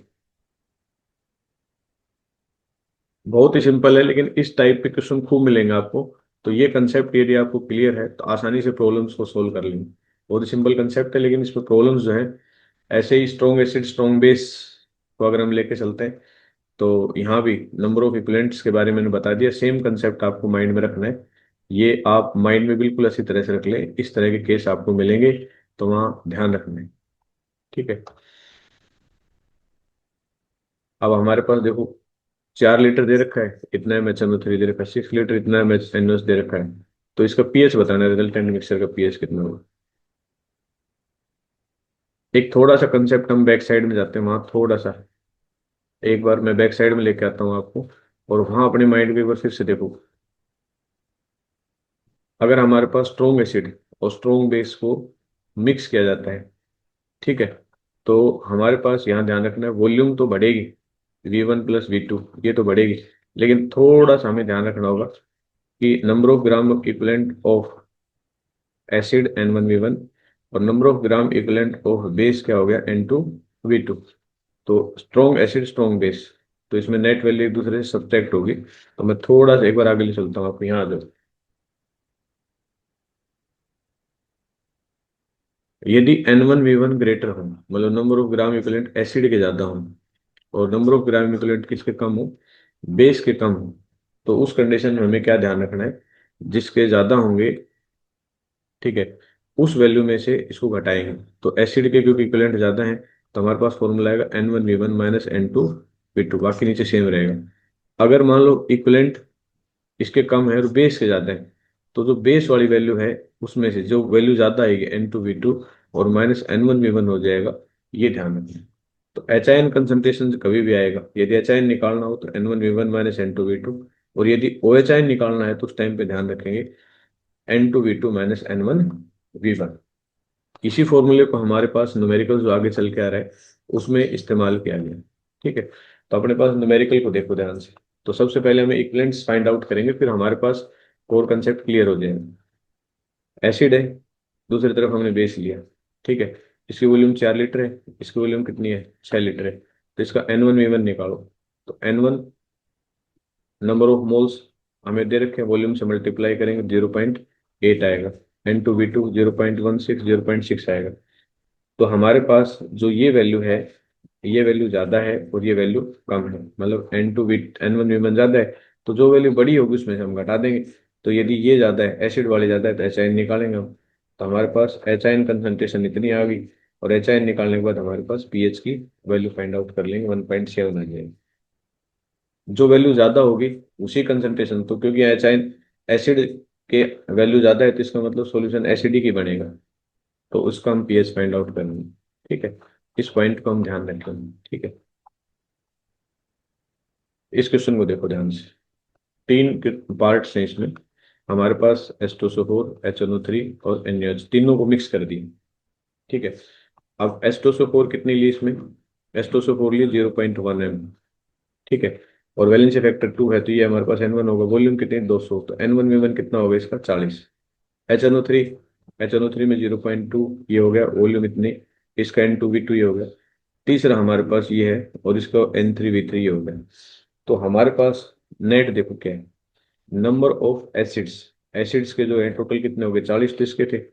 बहुत ही सिंपल है, लेकिन इस टाइप के क्वेश्चन खूब मिलेंगे आपको। तो ये कंसेप्ट यदि आपको क्लियर है तो आसानी से प्रॉब्लम्स को सोल्व कर लेंगे। बहुत ही सिंपल कंसेप्ट है, लेकिन इसमें प्रॉब्लम्स जो है ऐसे ही स्ट्रॉन्ग एसिड स्ट्रॉन्ग बेस को अगर हम लेके चलते हैं तो यहाँ भी नंबर ऑफ इक्विवेलेंट्स के बारे में मैंने बता दिया। सेम कंसेप्ट आपको माइंड में रखना है, ये आप माइंड में बिल्कुल अच्छी तरह से रख लें। इस तरह के केस आपको मिलेंगे तो वहाँ ध्यान रखना है। ठीक है। अब हमारे पास देखो 4 लीटर दे रखा है, इतना MnO3 दे रखा है, 6 लीटर इतना NaNO दे रखा है। तो इसका पीएच बताना है, रिजल्टेंट मिक्सचर का पीएच कितना होगा। एक थोड़ा सा कंसेप्ट हम बैक साइड में जाते हैं, वहाँ थोड़ा सा एक बार मैं बैक साइड में लेके आता हूँ आपको, और वहाँ अपने माइंड को एक बार फिर से देखो। अगर हमारे पास स्ट्रोंग एसिड और स्ट्रोंग बेस को मिक्स किया जाता है, ठीक है, तो हमारे पास यहाँ ध्यान रखना है वॉल्यूम तो बढ़ेगी, V1 + V2 ये तो बढ़ेगी, लेकिन थोड़ा सा हमें ध्यान रखना होगा कि number of gram equivalent of acid N1V1 और number of gram equivalent of base क्या हो गया N2V2। तो स्ट्रॉन्ग एसिड स्ट्रॉन्ग बेस, तो इसमें नेट वैल्यू एक दूसरे से सब्ट्रैक्ट होगी। तो मैं थोड़ा सा एक बार आगे ले चलता हूँ, आपको यहाँ आ जाओ। यदि N1V1 ग्रेटर हो, मतलब number of gram equivalent acid के ज्यादा हो और नंबर ऑफ ग्राम इक्विवेलेंट किसके कम हो, बेस के कम हो, तो उस कंडीशन में हमें क्या ध्यान रखना है, जिसके ज्यादा होंगे, ठीक है, उस वैल्यू में से इसको घटाएंगे। तो एसिड के क्योंकि इक्विवेलेंट ज्यादा है तो हमारे पास फॉर्मूला आएगा N1V1 - N2V2, बाकी नीचे सेम रहेगा। अगर मान लो इक्विवेलेंट इसके कम है और बेस के ज्यादा है, तो जो बेस वाली वैल्यू है उसमें से जो वैल्यू ज्यादा आएगी N2V2 और -N1V1 हो जाएगा, ये ध्यान रखना। तो एच आयन कंसंट्रेशन कभी भी आएगा, यदि एच आयन निकालना हो तो N1V1 - N2V2, और यदि ओ एच आयन निकालना है तो उस टाइम पे ध्यान रखेंगे N2V2 - N1V1। इसी फॉर्मूले को हमारे पास न्यूमेरिकल जो आगे चल के आ रहा है उसमें इस्तेमाल किया गया। ठीक है। तो अपने पास न्यूमेरिकल को देखो ध्यान से। तो सबसे पहले हमें इक्विवेलेंट्स फाइंड आउट करेंगे, फिर हमारे पास कोर कंसेप्ट क्लियर हो जाएगा। एसिड है, दूसरी तरफ हमने बेस लिया, ठीक है, इसकी वॉल्यूम 4 लीटर है, इसकी वॉल्यूम कितनी है 6 लीटर है। तो इसका N1V1 निकालो। तो N1 नंबर ऑफ मोल्स हमें दे रखे हैं, वॉल्यूम से मल्टीप्लाई करेंगे 0.8 आएगा। N2V2 0.16 0.6 आएगा। तो हमारे पास जो ये वैल्यू है, ये वैल्यू ज्यादा है और ये वैल्यू कम है, मतलब N1V1 ज्यादा है, तो जो वैल्यू बड़ी होगी उसमें से हम घटा देंगे। तो यदि ये ज्यादा है, एसिड वाली ज्यादा है, तो एच आयन निकालेंगे हम। तो हमारे पास एच आयन कंसंट्रेशन इतनी आ गई, और एच आयन निकालने के बाद हमारे पास पीएच की वैल्यू फाइंड आउट कर लेंगे, 1.7 आ जाएगी। जो वैल्यू ज्यादा होगी उसी कंसंट्रेशन, तो क्योंकि एच आयन एसिड के वैल्यू ज्यादा है तो इसका मतलब सॉल्यूशन एसिडिक ही बनेगा, तो उसका हम पीएच फाइंड आउट करेंगे। ठीक है, इस पॉइंट को हम ध्यान रखेंगे। ठीक है। इस क्वेश्चन को देखो ध्यान से, तीन पार्ट्स हैं इसमें। हमारे पास H2SO4 HNO3 और NaOH तीनों को मिक्स कर दिए। ठीक है। अब H2SO4 कितनी ली इसमें, H2SO4 लिए 0.1 m। ठीक है। और वैलेंसी फैक्टर 2 है तो ये हमारे पास N1 होगा, वॉल्यूम कितनी 200, तो N1V1 कितना होगा इसका 40। HNO3, HNO3 में 0.2 ये हो गया, वॉल्यूम इतनी, इसका N2V2 ये हो गया। तीसरा हमारे पास ये है और इसका N3V3 ये हो गया। तो हमारे पास नेट देखो क्या है, नंबर ऑफ एसिड्स, एसिड्स के जो है टोटल कितने हो गए 40 तो इसके थे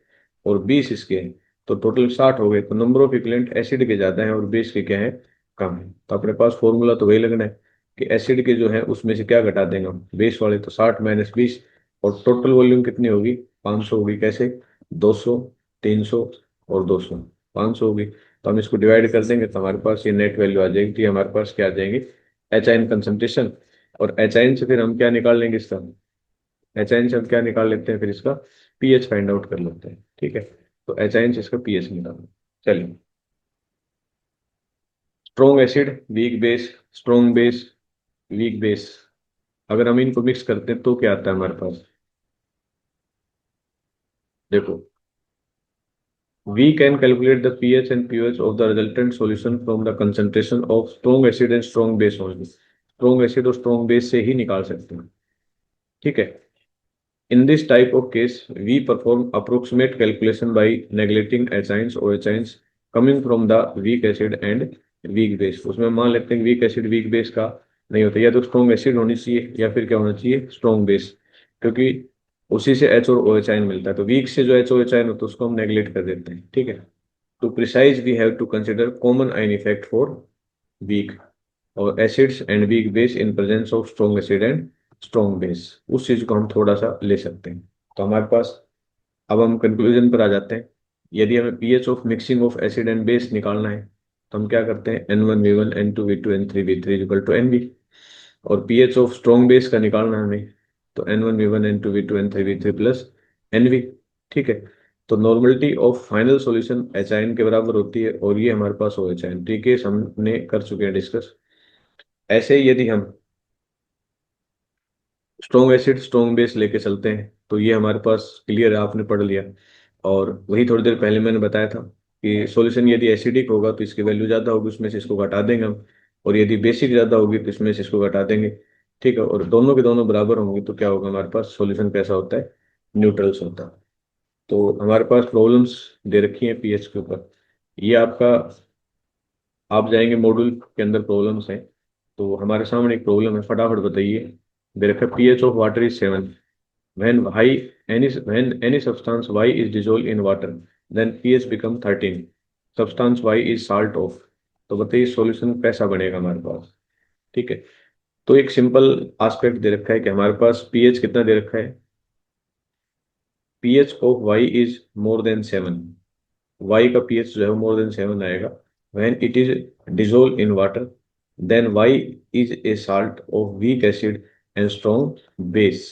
और 20 इसके हैं, तो टोटल 60 हो गए। तो नंबर ऑफ इक्विवेलेंट एसिड के ज्यादा है और बेस के क्या है, कम है। तो अपने पास फॉर्मूला तो वही लगना है कि एसिड के जो है उसमें से क्या घटा देंगे हम, बेस वाले, तो 60 - 20, और टोटल वॉल्यूम कितनी होगी 500 होगी। कैसे, 200, 300 और 200, 500 होगी। तो हम इसको डिवाइड कर देंगे तो हमारे पास ये नेट वैल्यू आ जाएगी। तो ये हमारे पास क्या आ जाएंगे, एच आयन कंसंट्रेशन, और एच आयन से फिर हम क्या निकाल लेंगे इसका, एच से हम क्या निकाल लेते हैं, फिर इसका पीएच फाइंड आउट कर लेते हैं। ठीक है, तो एच से इसका पीएच निकालना। चलिए, strong acid, weak base, strong base, weak base, अगर हम इनको मिक्स करते हैं तो क्या आता है हमारे पास? देखो, we can calculate the pH and pH of the resultant solution from the concentration of strong acid and strong base only। strong acid और strong base से ही निकाल सकते हैं। ठीक है, in this type of case we perform approximate calculation by neglecting acyns or acyns coming from the weak acid and weak base। उसमें मान लेते हैं weak acid weak base का नहीं होता, या तो strong acid होनी चाहिए या फिर क्या होना चाहिए, strong base, क्योंकि उसी से H और OH आयन मिलता है। तो वीक से जो HOH आयन होता है उसको हम नेग्लेक्ट कर देते हैं। ठीक है, to precise we have to consider common ion effect for weak और acids and weak base in presence of strong acid and strong base। उस चीज को हम थोड़ा सा ले सकते हैं। तो हमारे पास, अब हम कंक्लूजन पर आ जाते हैं। यदि हमें pH of mixing of acid and base निकालना है तो हम क्या करते हैं, N1 V1 N2 V2 N3 V3 equal to NV। और पीएच ऑफ स्ट्रॉन्ग बेस का निकालना है हमें, तो N1 V1 N2 V2 N3 V3 plus NV। ठीक है, तो normality of final solution H ion के बराबर होती है और ये हमारे पास ओ एच आयन। ठीक है, हमने कर चुके हैं डिस्कस। ऐसे ही यदि हम स्ट्रॉन्ग एसिड स्ट्रॉन्ग बेस लेके चलते हैं तो ये हमारे पास क्लियर है, आपने पढ़ लिया। और वही थोड़ी देर पहले मैंने बताया था कि सॉल्यूशन यदि एसिडिक होगा तो इसकी वैल्यू ज़्यादा होगी, उसमें से इसको घटा देंगे हम। और यदि बेसिक ज़्यादा होगी तो इसमें से इसको घटा देंगे। ठीक है, और दोनों के दोनों बराबर होंगे तो क्या होगा हमारे पास, सॉल्यूशन कैसा होता है, न्यूट्रल्स होता है। तो हमारे पास प्रॉब्लम्स दे रखी हैं पीएच के ऊपर। ये आपका, आप जाएंगे मॉड्यूल के अंदर प्रॉब्लम्स हैं। तो हमारे सामने एक प्रॉब्लम है, फटाफट बताइए। दे रखा pH of water is 7। When y when any substance y is dissolved in water, then pH become 13। Substance y is salt of। तो बताइए सॉल्यूशन कैसा बनेगा हमारे पास। ठीक है, तो एक सिंपल एस्पेक्ट दे रखा है कि हमारे पास pH कितना दे रखा है, pH of y is more than 7। y का pH जो है वो मोर देन 7 आएगा। when it is dissolved in water, then y is a salt of weak acid and strong base।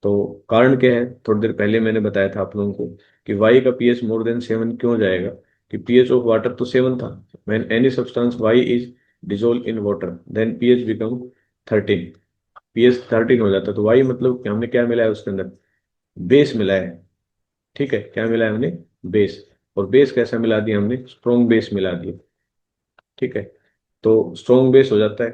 तो कारण क्या है, थोड़ी देर पहले मैंने बताया था आप लोगों को कि वाई का पीएच मोर देन 7 क्यों जाएगा, कि पीएच ऑफ वाटर तो 7 था। When any substance Y is dissolve in water then pH become 13। PH 13 हो जाता है। तो वाई मतलब कि हमने क्या मिला है उसके अंदर, बेस मिला है। ठीक है, क्या मिला है हमने, बेस। और बेस कैसा मिला दिया हमने, स्ट्रॉन्ग बेस मिला दिया। ठीक है, तो स्ट्रॉन्ग बेस हो जाता है।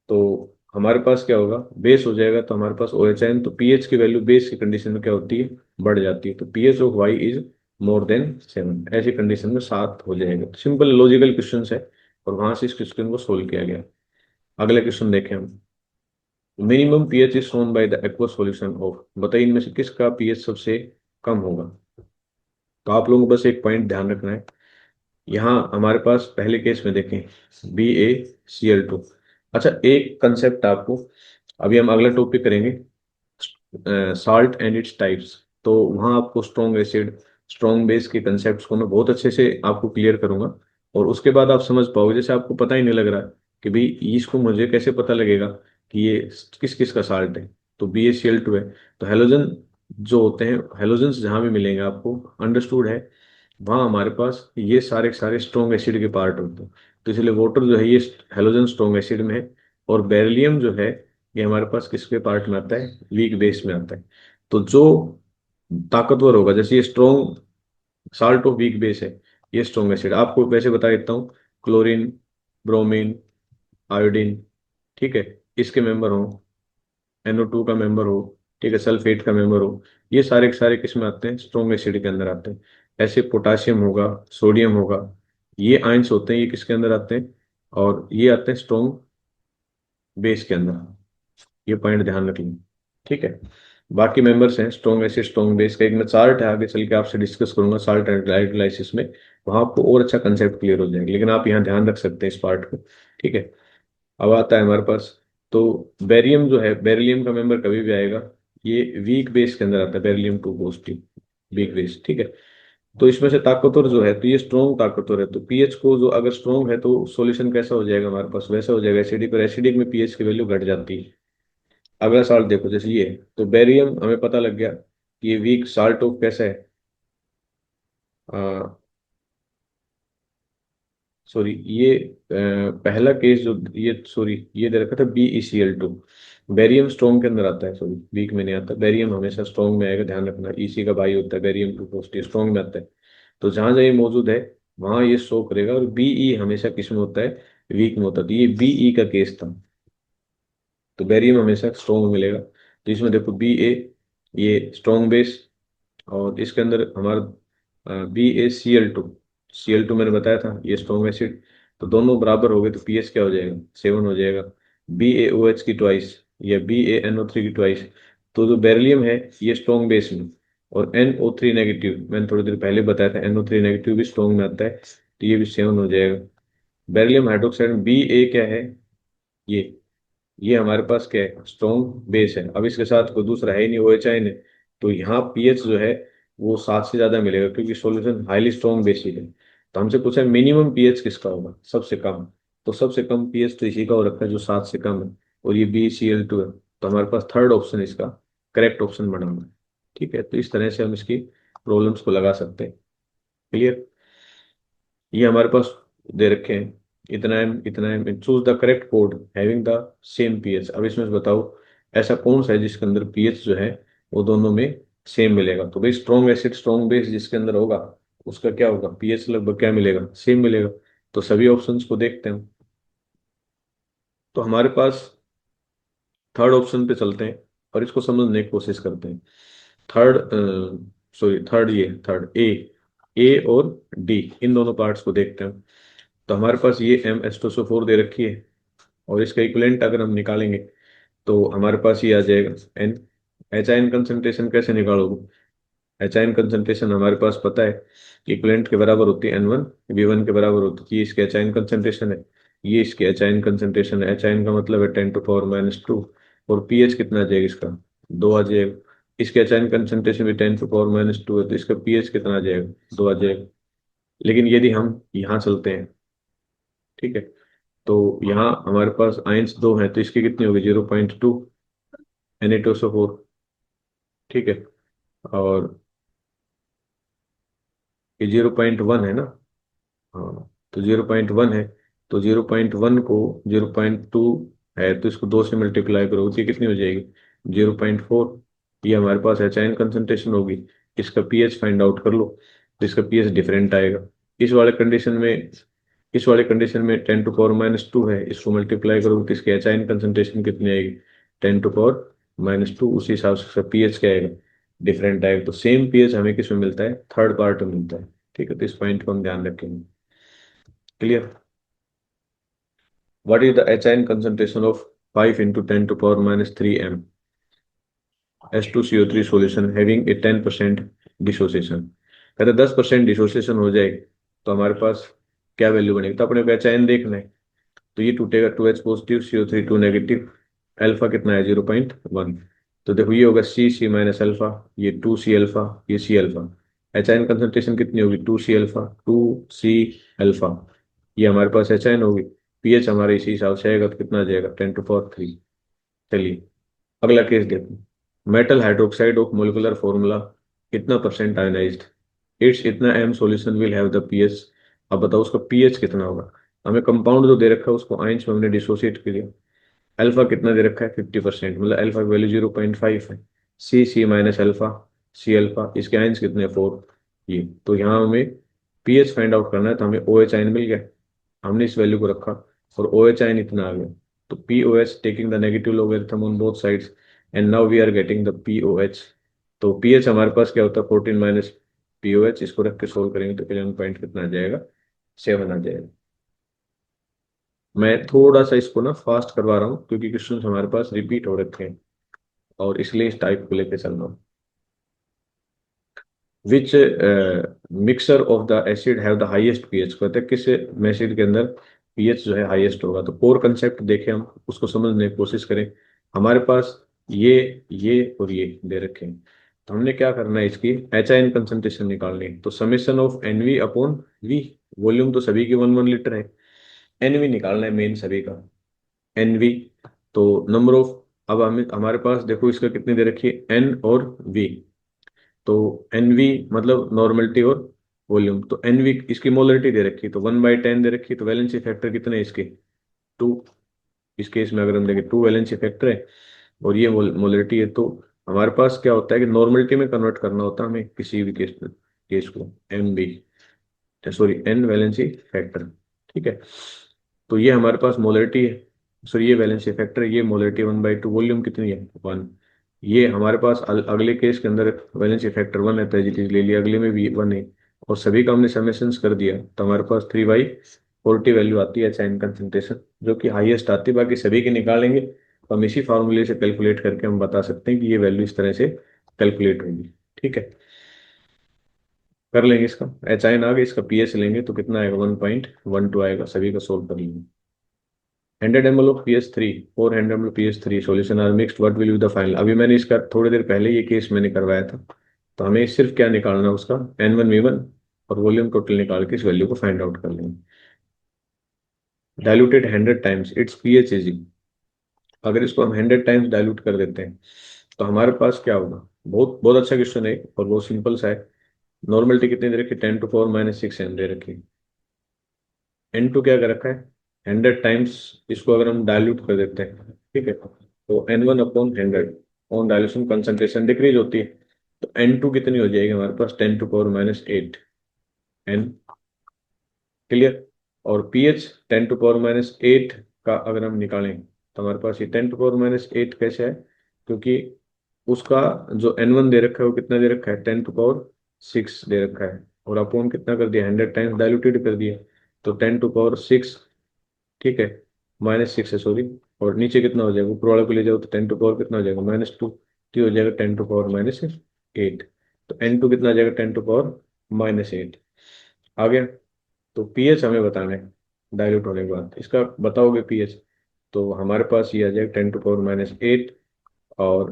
तो हमारे पास क्या होगा, बेस हो जाएगा तो हमारे पास ओ एच एन। तो पीएच की वैल्यू बेस की कंडीशन में क्या होती है, बढ़ जाती है। तो pH of Y is more than 7, ऐसी कंडीशन में 7 हो जाएगा। सिंपल लॉजिकल क्वेश्चन है और वहां से इस क्वेश्चन को सोल्व किया गया। अगले क्वेश्चन देखें हम। Minimum pH is shown by the aqueous solution of. बताइए इनमें से किसका पीएच सबसे कम होगा। तो आप लोगों को बस एक पॉइंट ध्यान रखना है। यहाँ हमारे पास पहले केस में देखें, BaCl2। अच्छा, एक कंसेप्ट आपको, अभी हम अगला टॉपिक करेंगे साल्ट एंड इट्स टाइप्स। तो वहाँ आपको स्ट्रॉन्ग एसिड स्ट्रॉन्ग बेस के कंसेप्ट को मैं बहुत अच्छे से आपको क्लियर करूंगा। और उसके बाद आप समझ पाओगे, जैसे आपको पता ही नहीं लग रहा कि भाई इसको मुझे कैसे पता लगेगा कि ये किस किस का साल्ट है। तो BaCl2 है। तो हेलोजन जो होते हैं, हेलोजन जहाँ भी मिलेंगे आपको, अंडरस्टूड है, वहाँ हमारे पास ये सारे के सारे स्ट्रॉन्ग एसिड के पार्ट होते हैं। तो इसलिए वाटर जो है ये हेलोजन स्ट्रॉन्ग एसिड में है। और बेरिलियम जो है ये हमारे पास किसके पार्ट में आता है, वीक बेस में आता है। तो जो ताकतवर होगा, जैसे ये strong salt of weak base है, ये स्ट्रॉन्ग एसिड। आपको वैसे बता देता हूँ, क्लोरीन, ब्रोमीन, आयोडीन, ठीक है, इसके मेंबर हो, NO2 का मेंबर हो, ठीक है, सल्फेट का मेंबर हो, ये सारे के सारे किस में आते हैं, स्ट्रॉन्ग एसिड के अंदर आते हैं। ऐसे पोटाशियम होगा, सोडियम होगा, ये आयंस होते हैं, ये किसके अंदर आते हैं, और ये आते हैं स्ट्रॉन्ग बेस के अंदर। ये पॉइंट ध्यान रख लें। ठीक है, बाकी मेंबर्स हैं स्ट्रॉन्ग एसिड स्ट्रॉन्ग बेस का, एक मैं चार्ट है आगे चल के आपसे डिस्कस करूंगा साल्ट हाइड्रोलाइसिस में। वहां आपको और अच्छा कंसेप्ट क्लियर हो जाएगा, लेकिन आप यहाँ ध्यान रख सकते हैं इस पार्ट को। ठीक है, अब आता है हमारे पास, तो बेरियम जो है, बेरिलियम का मेंबर कभी भी आएगा, ये वीक बेस के अंदर आता है, बेरिलियम 2 पॉजिटिव वीक बेस। ठीक है, तो इसमें से ताकतवर जो है तो ये स्ट्रॉन्ग ताकतवर है। तो पीएच को जो अगर स्ट्रॉन्ग है तो सॉल्यूशन कैसा हो जाएगा हमारे पास, वैसा हो जाएगा एसिडिक। और एसिडिक में पीएच की वैल्यू घट जाती है। अगला साल्ट देखो, जैसे ये है, तो बेरियम हमें पता लग गया कि ये वीक साल्ट ऑफ कैसा है, सॉरी ये पहला केस जो ये, सॉरी ये दे रखा था BeCl2। बेरियम स्ट्रॉन्ग के अंदर आता है, सॉरी वीक में नहीं आता, बेरियम हमेशा स्ट्रॉन्ग में आएगा, ध्यान रखना, ईसी का भाई होता है, बेरियम 2 पॉजिटिव स्ट्रॉन्ग में आता है। तो जहां जहां ये मौजूद है वहां ये शो करेगा, और Be हमेशा किस में होता है, वीक में होता है, तो ये Be का केस था। तो बेरियम हमेशा स्ट्रॉन्ग में मिलेगा, तो इसमें देखो Ba, ये स्ट्रॉन्ग बेस, और इसके अंदर हमारा BaCl2, Cl2 मैंने बताया था ये स्ट्रॉन्ग एसिड, तो दोनों बराबर हो गए तो पीएच क्या हो जाएगा, 7 हो जाएगा। BaOH की ट्वाइस या BaNO3 की ट्वाइस, तो जो बेरिलियम है ये स्ट्रॉन्ग बेस में, और NO3 नेगेटिव मैंने थोड़ी देर पहले बताया था, NO3 नेगेटिव भी स्ट्रॉन्ग में आता है, तो ये भी 7 हो जाएगा। बेरिलियम हाइड्रोक्साइड में Ba क्या है, ये ये हमारे पास क्या है, स्ट्रॉन्ग बेस है, अब इसके साथ कोई दूसरा है ही नहीं, OH है, तो यहाँ पीएच जो है वो 7 से ज्यादा मिलेगा, क्योंकि सॉल्यूशन हाईली स्ट्रॉन्ग बेसिक है। तो हमसे पूछा है मिनिमम पीएच किसका होगा, सबसे कम, तो सबसे कम पीएच तो इसी का हो रखा है जो 7 से कम है, और ये BeCl2 है, तो हमारे पास थर्ड ऑप्शन इसका करेक्ट ऑप्शन बना हुआ है। ठीक है, तो इस तरह से हम इसकी प्रॉब्लम्स को लगा सकते हैं। क्लियर, ये हमारे पास दे रखे हैं, इतना M choose the correct code having the same pH. अब इसमें से बताओ ऐसा कौन सा है जिसके अंदर पीएच जो है वो दोनों में सेम मिलेगा, तो भाई स्ट्रॉन्ग एसिड स्ट्रॉन्ग बेस जिसके अंदर होगा उसका क्या होगा, पीएच लगभग क्या मिलेगा, सेम मिलेगा। तो सभी ऑप्शंस को देखते हैं, तो हमारे पास थर्ड ऑप्शन पे चलते हैं और इसको समझने की कोशिश करते हैं। थर्ड, सॉरी थर्ड, ये थर्ड ए और डी, इन दोनों पार्ट्स को देखते हैं। तो हमारे पास ये M H2SO4 दे रखी है, और इसका इक्विवेलेंट अगर हम निकालेंगे तो हमारे पास ये आ जाएगा एन। एच आयन कंसंट्रेशन कैसे निकालोगे, एच आयन कंसंट्रेशन हमारे पास पता है कि इक्विवेलेंट के बराबर होती है N1 V1 के बराबर होती है, ये इसके एच आयन कंसंट्रेशन है, ये इसके एच आयन कंसंट्रेशन है, एच आयन का मतलब है 10⁻², और पीएच कितना आ जाएगा इसका, 2 आ जाएगा। इसके एच आयन कंसंट्रेशन भी 10⁻² है, तो इसका पीएच कितना आ जाएगा, 2 आ जाएगा। लेकिन यदि हम यहाँ चलते हैं, ठीक है, तो यहाँ हमारे पास आयंस दो हैं, तो इसकी कितनी होगी, 0.2 Na2SO4। ठीक है, और ये 0.1 है ना, हाँ, तो 0.1 है, तो 0.1 को 0.2 है, तो इसको 2 से मल्टीप्लाई करो तो ये कितनी हो जाएगी, 0.4। ये हमारे पास एच आयन कंसंट्रेशन होगी, इसका पीएच फाइंड आउट कर लो, तो इसका पीएच डिफरेंट आएगा। इस वाले कंडीशन में इस वाले कंडीशन में 10⁻² है, इसको मल्टीप्लाई करो तो इसकी एच आयन कंसंट्रेशन कितनी आएगी, 10⁻², उसी हिसाब से इसका पीएच क्या आएगा, डिफरेंट आएगा। तो सेम पीएच हमें किस में मिलता है, थर्ड पार्ट में मिलता है। ठीक है, तो इस पॉइंट को हम ध्यान रखेंगे। Clear, what is the HN concentration of 5 into 10 to power minus 3 m H2CO3 solution having a 10% dissociation। कहते 10% डिसोसिएशन हो जाएगी तो हमारे पास क्या वैल्यू बनेगी, तो अपने को HN देखना है, तो ये टूटेगा, 2H positive CO3 2 negative, alpha कितना है, 0.1। तो देखो ये होगा C C- अल्फा, ये 2C अल्फा, ये C अल्फा। HN कंसंट्रेशन कितनी होगी, 2C अल्फा, 2C अल्फा, ये हमारे पास HN होगी। पीएच हमारे इसी हिसाब से आएगा, तो कितना आ जाएगा, 10⁻3। चलिए अगला केस देखो, metal hydroxide of molecular formula कितना परसेंट आयोनाइज्ड, इट्स इतना M solution will have the pH. अब बताओ उसका पीएच कितना होगा, हमें कंपाउंड जो दे रखा है उसको आयंस में हमने डिसोसिएट किया। अल्फा कितना दे रखा है, 50%, मतलब अल्फा की वैल्यू 0.5 है। C C- alpha, C alpha, इसके आयंस कितने हैं, 4। ये तो यहाँ हमें पीएच फाइंड आउट करना है, तो हमें OH आयन मिल गया, हमने इस वैल्यू को रखा, और OH आयन इतना आ गया, तो POH taking the negative logarithm on both sides, and now we are getting the POH। तो पीएच हमारे पास क्या होता है, 14 माइनस POH, इसको रख के सोल्व करेंगे तो 11 पॉइंट कितना आ जाएगा, 7 आ जाएगा। मैं थोड़ा सा इसको ना फास्ट करवा रहा हूँ क्योंकि क्वेश्चन हमारे पास रिपीट हो रखे हैं, और इसलिए इस टाइप को लेके चल रहा हूँ। Which mixture of the acid have the highest pH, कहते हैं किस एसिड के अंदर पीएच जो है हाईएस्ट होगा। तो कोर कंसेप्ट देखें, हम उसको समझने की कोशिश करें। हमारे पास ये और ये दे रखे हैं, तो हमने क्या करना है, इसकी एच आयन कंसंट्रेशन निकालनी है, तो summation of NV upon V, volume तो सभी की 1 1 लीटर है, NV निकालना है मेन सभी का, NV। तो नंबर ऑफ अब हमारे पास देखो इसका कितनी दे रखी है, एन और वी। तो एन वी मतलब नॉर्मलिटी और वॉल्यूम। तो एन वी इसकी मोलरिटी दे रखी है, तो 1/10 दे रखी है, तो वैलेंसी फैक्टर कितने हैं इसके, 2। इस केस में अगर हम देखें 2 वैलेंसी फैक्टर है और ये मोलरिटी है, तो हमारे पास क्या होता है कि नॉर्मलिटी में कन्वर्ट करना होता है हमें किसी भी केस को, N B, sorry N valency factor. ठीक है, तो ये हमारे पास मोलरिटी है, सॉरी ये वैलेंसी फैक्टर, ये मोलरिटी 1/2, वॉल्यूम कितनी है 1। ये हमारे पास अगले केस के अंदर वैलेंसी फैक्टर 1 है, जी ले लिया, अगले में भी 1 है, और सभी का हमने समेशंस कर दिया, तो हमारे पास 3/40 वैल्यू आती है साइन कंसंट्रेशन, जो कि हाईएस्ट आती है। बाकी सभी की निकालेंगे तो हम इसी फार्मूले से कैलकुलेट करके हम बता सकते हैं कि ये वैल्यू इस तरह से कैलकुलेट होगी। ठीक है, कर लेंगे इसका, एच आइन आ गया, इसका पीएच लेंगे तो कितना आएगा, 1.12 आएगा, सभी का सोल्व कर लेंगे। 100 ml of pH 3, 400 ml pH 3 solution are mixed, what will be the final. अभी मैंने इसका थोड़ी देर पहले ये केस मैंने करवाया था, तो हमें सिर्फ क्या निकालना है उसका, N1V1 और वॉल्यूम टोटल निकाल के इस वैल्यू को फाइंड आउट कर लेंगे। Diluted 100 times it's pH is, अगर इसको हम 100 टाइम्स डाइल्यूट कर देते हैं तो हमारे पास क्या होगा। बहुत बहुत अच्छा क्वेश्चन है और बहुत सिंपल सा है। नॉर्मलिटी कितनी दे रखी है, 10⁻⁻6 एम दे रखी है। N2 क्या कर रखा है, 100 टाइम्स, इसको अगर हम डाइल्यूट कर देते हैं, ठीक है, तो N1/100 on dilution concentration decrease होती है, तो N2 कितनी हो जाएगी हमारे पास, 10⁻⁸ एन, क्लियर। और पीएच 10⁻⁸ का अगर हम निकालें तो हमारे पास ये 10⁻⁸ कैसे है, क्योंकि उसका जो N1 दे रखा है वो कितना दे रखा है, 10⁻6 दे रखा है, और अपॉन कितना कर दिया, 100 टाइम्स डाइल्यूटेड कर दिया, तो 10⁻6, ठीक है, -6 है सॉरी, और नीचे कितना हो जाएगा, ऊपर वाले को ले जाओ तो 10 कितना हो जाएगा, -2, तो ये हो जाएगा 10⁻⁸ तो N2 कितना आ जाएगा, 10⁻⁸ आ गया। तो पीएच हमें बताना है डाइल्यूट होने के बाद, इसका बताओगे पीएच, तो हमारे पास ये आ जाएगा 10⁻⁸ और,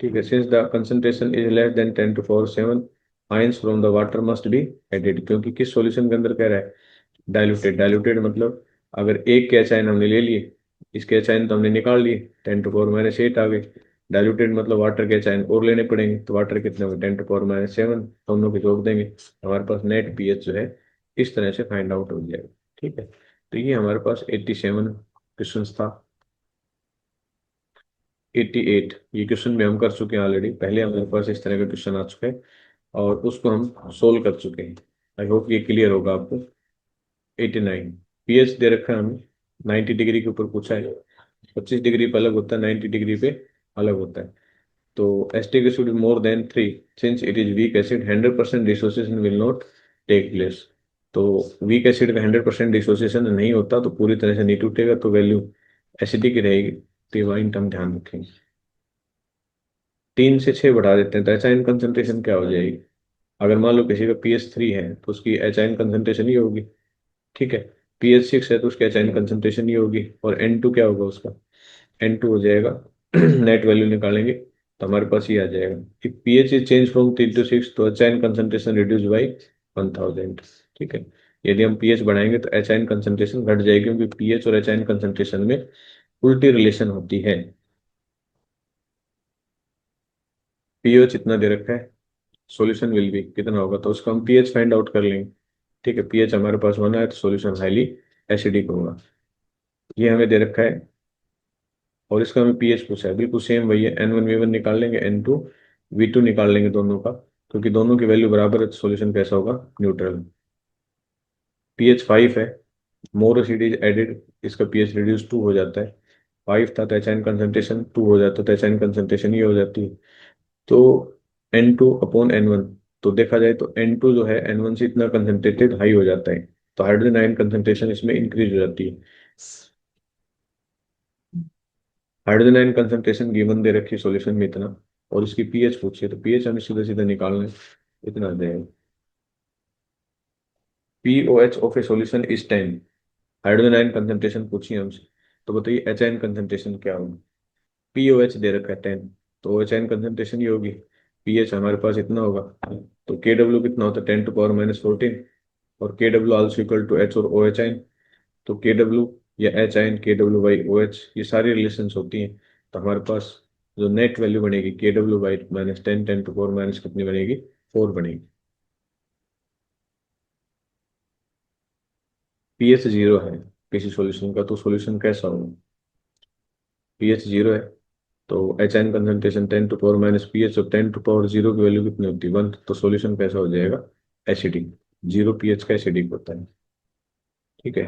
ठीक है, since the concentration is less than 10⁻7 ions from the water must be added, क्योंकि किस सॉल्यूशन के अंदर कह रहा है, डाइल्यूटेड। डाइल्यूटेड मतलब अगर एक के एच आयन हमने ले लिए, इसके एच आयन तो हमने निकाल लिए, 10⁻⁸ आ गए, डाइल्यूटेड मतलब वाटर के एच आयन और लेने पड़ेंगे, तो वाटर कितने होंगे, 10⁻7, दोनों के जोड़ देंगे, हमारे पास नेट पीएच जो है इस तरह से फाइंड आउट हो जाएगा। ठीक है, तो ये हमारे पास 87 क्वेश्चन था। 88 ये क्वेश्चन भी हम कर चुके हैं ऑलरेडी, पहले हमारे पास इस तरह का क्वेश्चन आ चुका है और उसको हम सोल्व कर चुके हैं। आई होप ये क्लियर होगा आपको। 89 पीएच दे रखा है हमें, 90 डिग्री के ऊपर पूछा है, 25 डिग्री पे अलग होता है, 90 डिग्री पे अलग होता है। तो acetic acid more than 3 since it is weak acid 100% dissociation will not take place. तो वीक एसिड का 100% डिसोसिएशन नहीं होता, तो पूरी तरह से नहीं टूटेगा, तो वैल्यू एसिडिक ही रहेगी, तो ये वाइन हम ध्यान रखेंगे। 3 से 6 बढ़ा देते हैं तो एच आयन कंसंट्रेशन क्या हो जाएगी, अगर मान लो किसी का पीएच 3 है तो उसकी एच आयन कंसंट्रेशन ही होगी, ठीक है। पीएच 6 है तो उसकी एच आयन कंसंट्रेशन ही होगी, और N2 क्या होगा उसका, N2 हो जाएगा नेट वैल्यू निकालेंगे तो हमारे पास ये आ जाएगा कि pH is change from 3 to 6 तो H ion concentration reduce by 1000। ठीक है, यदि हम पीएच बढ़ाएंगे तो एच आयन कंसंट्रेशन घट जाएगी, क्योंकि पीएच और एच आयन कंसंट्रेशन में उल्टी रिलेशन होती है। पीएच इतना दे रखा है, सॉल्यूशन विल बी कितना होगा, तो उसका हम पीएच फाइंड आउट कर लेंगे। ठीक है, पीएच हमारे पास 1 है तो सॉल्यूशन हाईली एसिडिक होगा, ये हमें दे रखा है। और इसका हमें पीएच पूछा है, बिल्कुल सेम वही है, N1V1 निकाल लेंगे, N2V2 निकाल लेंगे दोनों का, क्योंकि दोनों की वैल्यू बराबर है तो सॉल्यूशन कैसा होगा, न्यूट्रल। pH 5 है, मोर एसिड इज एडेड, इसका pH रिड्यूस 2 हो जाता है, 5 था तो एच आयन कंसंट्रेशन 2 हो जाता है, तो एच आयन कंसंट्रेशन ये हो जाती है, तो N2/N1, तो देखा जाए तो N2 जो है N1 से इतना कंसंट्रेटेड हाई हो जाता है, तो हाइड्रोजन आयन कंसंट्रेशन इसमें इंक्रीज हो जाती है। हाइड्रोजन आयन कंसंट्रेशन गिवन दे रखी सॉल्यूशन में इतना, और इसकी पीएच पूछिए, तो पीएच हमें सीधा सीधा निकालना है, इतना आ जाएगा, pOH of A solution is 10। Hydrogen ion concentration पूछिए हमसे, तो बताइए एच आयन कंसंट्रेशन क्या होगी, पीओएच दे रखा है 10, तो एच आयन कंसंट्रेशन ही होगी, पीएच हमारे पास इतना होगा, तो के डब्ल्यू कितना होता है, 10⁻⁻14, और K W also equal to H और ओ एच आयन, तो के डब्ल्यू या H ion, K W by O H, ये सारी रिलेशंस होती हैं, तो हमारे पास जो नेट वैल्यू बनेगी KW/-10 10⁻⁻ कितनी बनेगी, 4 बनेगी। पीएच जीरो है किसी सॉल्यूशन का, तो सॉल्यूशन कैसा होगा? पीएच जीरो है तो एच आयन कंसंट्रेशन 10⁻⁻पीएच, और 10⁻0 की वैल्यू कितनी होती है, 1, तो सॉल्यूशन कैसा हो जाएगा, एसिडिक। जीरो पीएच का एसिडिक होता है। ठीक है,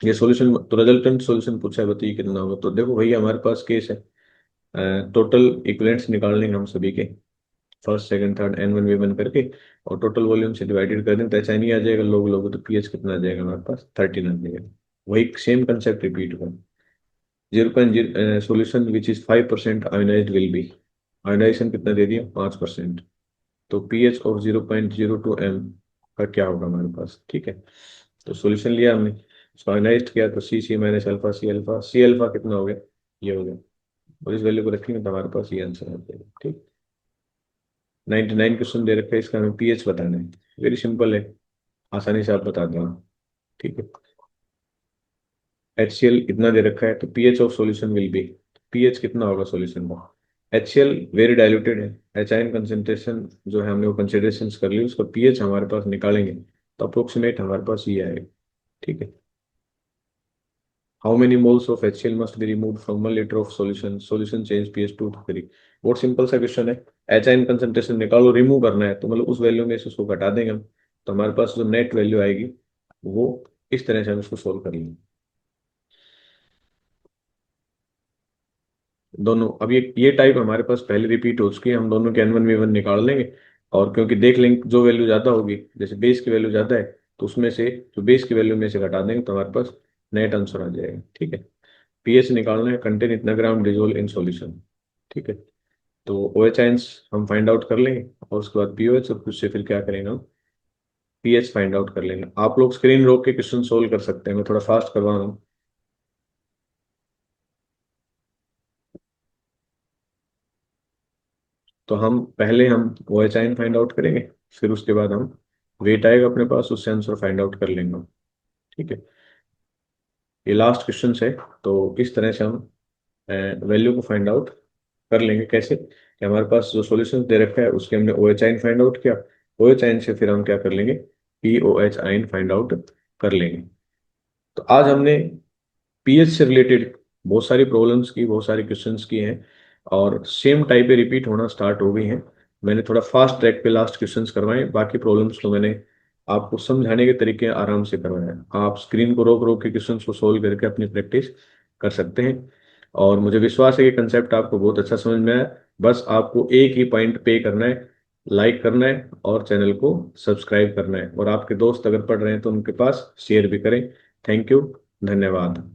ये सॉल्यूशन तो रिजल्टेंट सॉल्यूशन पूछा है, बताइए कितना होगा। तो देखो भैया हमारे पास केस है, टोटल इक्विवेलेंट्स निकाल लेंगे हम सभी के, first second third N1 V1 करके, और टोटल वॉल्यूम से डिवाइडेड कर दें तो एच नहीं आ जाएगा, लोग लोग तो पीएच कितना आ जाएगा हमारे पास, 13 आ जाएगा। वही सेम कंसेप्ट रिपीट होगा। 0.0 solution which is 5% ionised will be, ionisation कितना दे दिया, 5%। तो पीएच ऑफ 0.02 m का क्या होगा हमारे पास। ठीक है, तो सॉल्यूशन लिया हमने, उसको आयोनाइज्ड किया, तो C C - alpha C alpha, C alpha कितना हो गया, ये हो गया, और इस वैल्यू को रखेंगे तो हमारे पास ये आंसर आ जाएगा। ठीक, 99 क्वेश्चन दे रखा है, इसका हमें पीएच बताना है। वेरी सिंपल है, आसानी से आप बता दो। ठीक है, HCl इतना दे रखा है, तो pH of solution will be, pH कितना होगा सॉल्यूशन का। HCl वेरी डाइल्यूटेड है, एच आयन कंसेंट्रेशन जो है हमने वो कंसिडरेशन कर ली, उसका पीएच हमारे पास निकालेंगे तो अप्रोक्सीमेट हमारे पास ये आएगा। ठीक है, how many moles of HCl must be remove from 1 litre of solution, solution change pH 2 to 3। बहुत सिंपल सा क्वेश्चन है, एच आयन कंसेंट्रेशन निकालो, रिमूव करना है, तो मतलब उस वैल्यू में से उसको घटा देंगे हम, तो हमारे पास जो नेट वैल्यू आएगी वो इस तरह से हम इसको सोल्व कर लेंगे। दोनों, अब ये टाइप हमारे पास पहले रिपीट हो चुकी है, हम दोनों के N1 V1 निकाल लेंगे, और क्योंकि देख लेंगे जो वैल्यू ज़्यादा होगी, जैसे बेस की वैल्यू ज़्यादा है, तो उसमें से जो बेस की वैल्यू में से घटा देंगे तो हमारे पास नेट आंसर आ जाएगा। ठीक है, पीएच निकालना है, कंटेन इतना ग्राम डिजोल्व इन सॉल्यूशन। ठीक है, तो ओ एच आइंस हम फाइंड आउट कर लेंगे, और उसके बाद पीओएच, और उससे फिर क्या करेंगे हम, पीएच फाइंड आउट कर लेंगे। आप लोग स्क्रीन रोक के क्वेश्चन सोल्व कर सकते हैं, मैं थोड़ा फास्ट करवा रहा हूँ। तो हम ओ एच आइन फाइंड आउट करेंगे, फिर उसके बाद हम वेट आएगा अपने पास, उससे आंसर फाइंड आउट कर लेंगे हम। ठीक है, ये लास्ट क्वेश्चन है, तो इस तरह से हम वैल्यू को फाइंड आउट कर लेंगे। कैसे कि हमारे पास जो सॉल्यूशन दे रखा है उसके हमने ओ एच आइन फाइंड आउट किया, ओ एच आइन से फिर हम क्या कर लेंगे, पी ओ एच आइन फाइंड आउट कर लेंगे। तो आज हमने पीएच से रिलेटेड बहुत सारी प्रॉब्लम्स की, बहुत सारे क्वेश्चंस किए हैं, और सेम टाइप पे रिपीट होना स्टार्ट हो गई हैं। मैंने थोड़ा फास्ट ट्रैक पे लास्ट क्वेश्चंस करवाए, बाकी प्रॉब्लम्स तो मैंने आपको समझाने के तरीके आराम से करवाए। आप स्क्रीन को रोक रोक के क्वेश्चंस को सोल्व करके अपनी प्रैक्टिस कर सकते हैं, और मुझे विश्वास है कि कंसेप्ट आपको बहुत अच्छा समझ में आया। बस आपको एक ही पॉइंट पे करना है, लाइक करना है और चैनल को सब्सक्राइब करना है, और आपके दोस्त अगर पढ़ रहे हैं तो उनके पास शेयर भी करें। थैंक यू, धन्यवाद।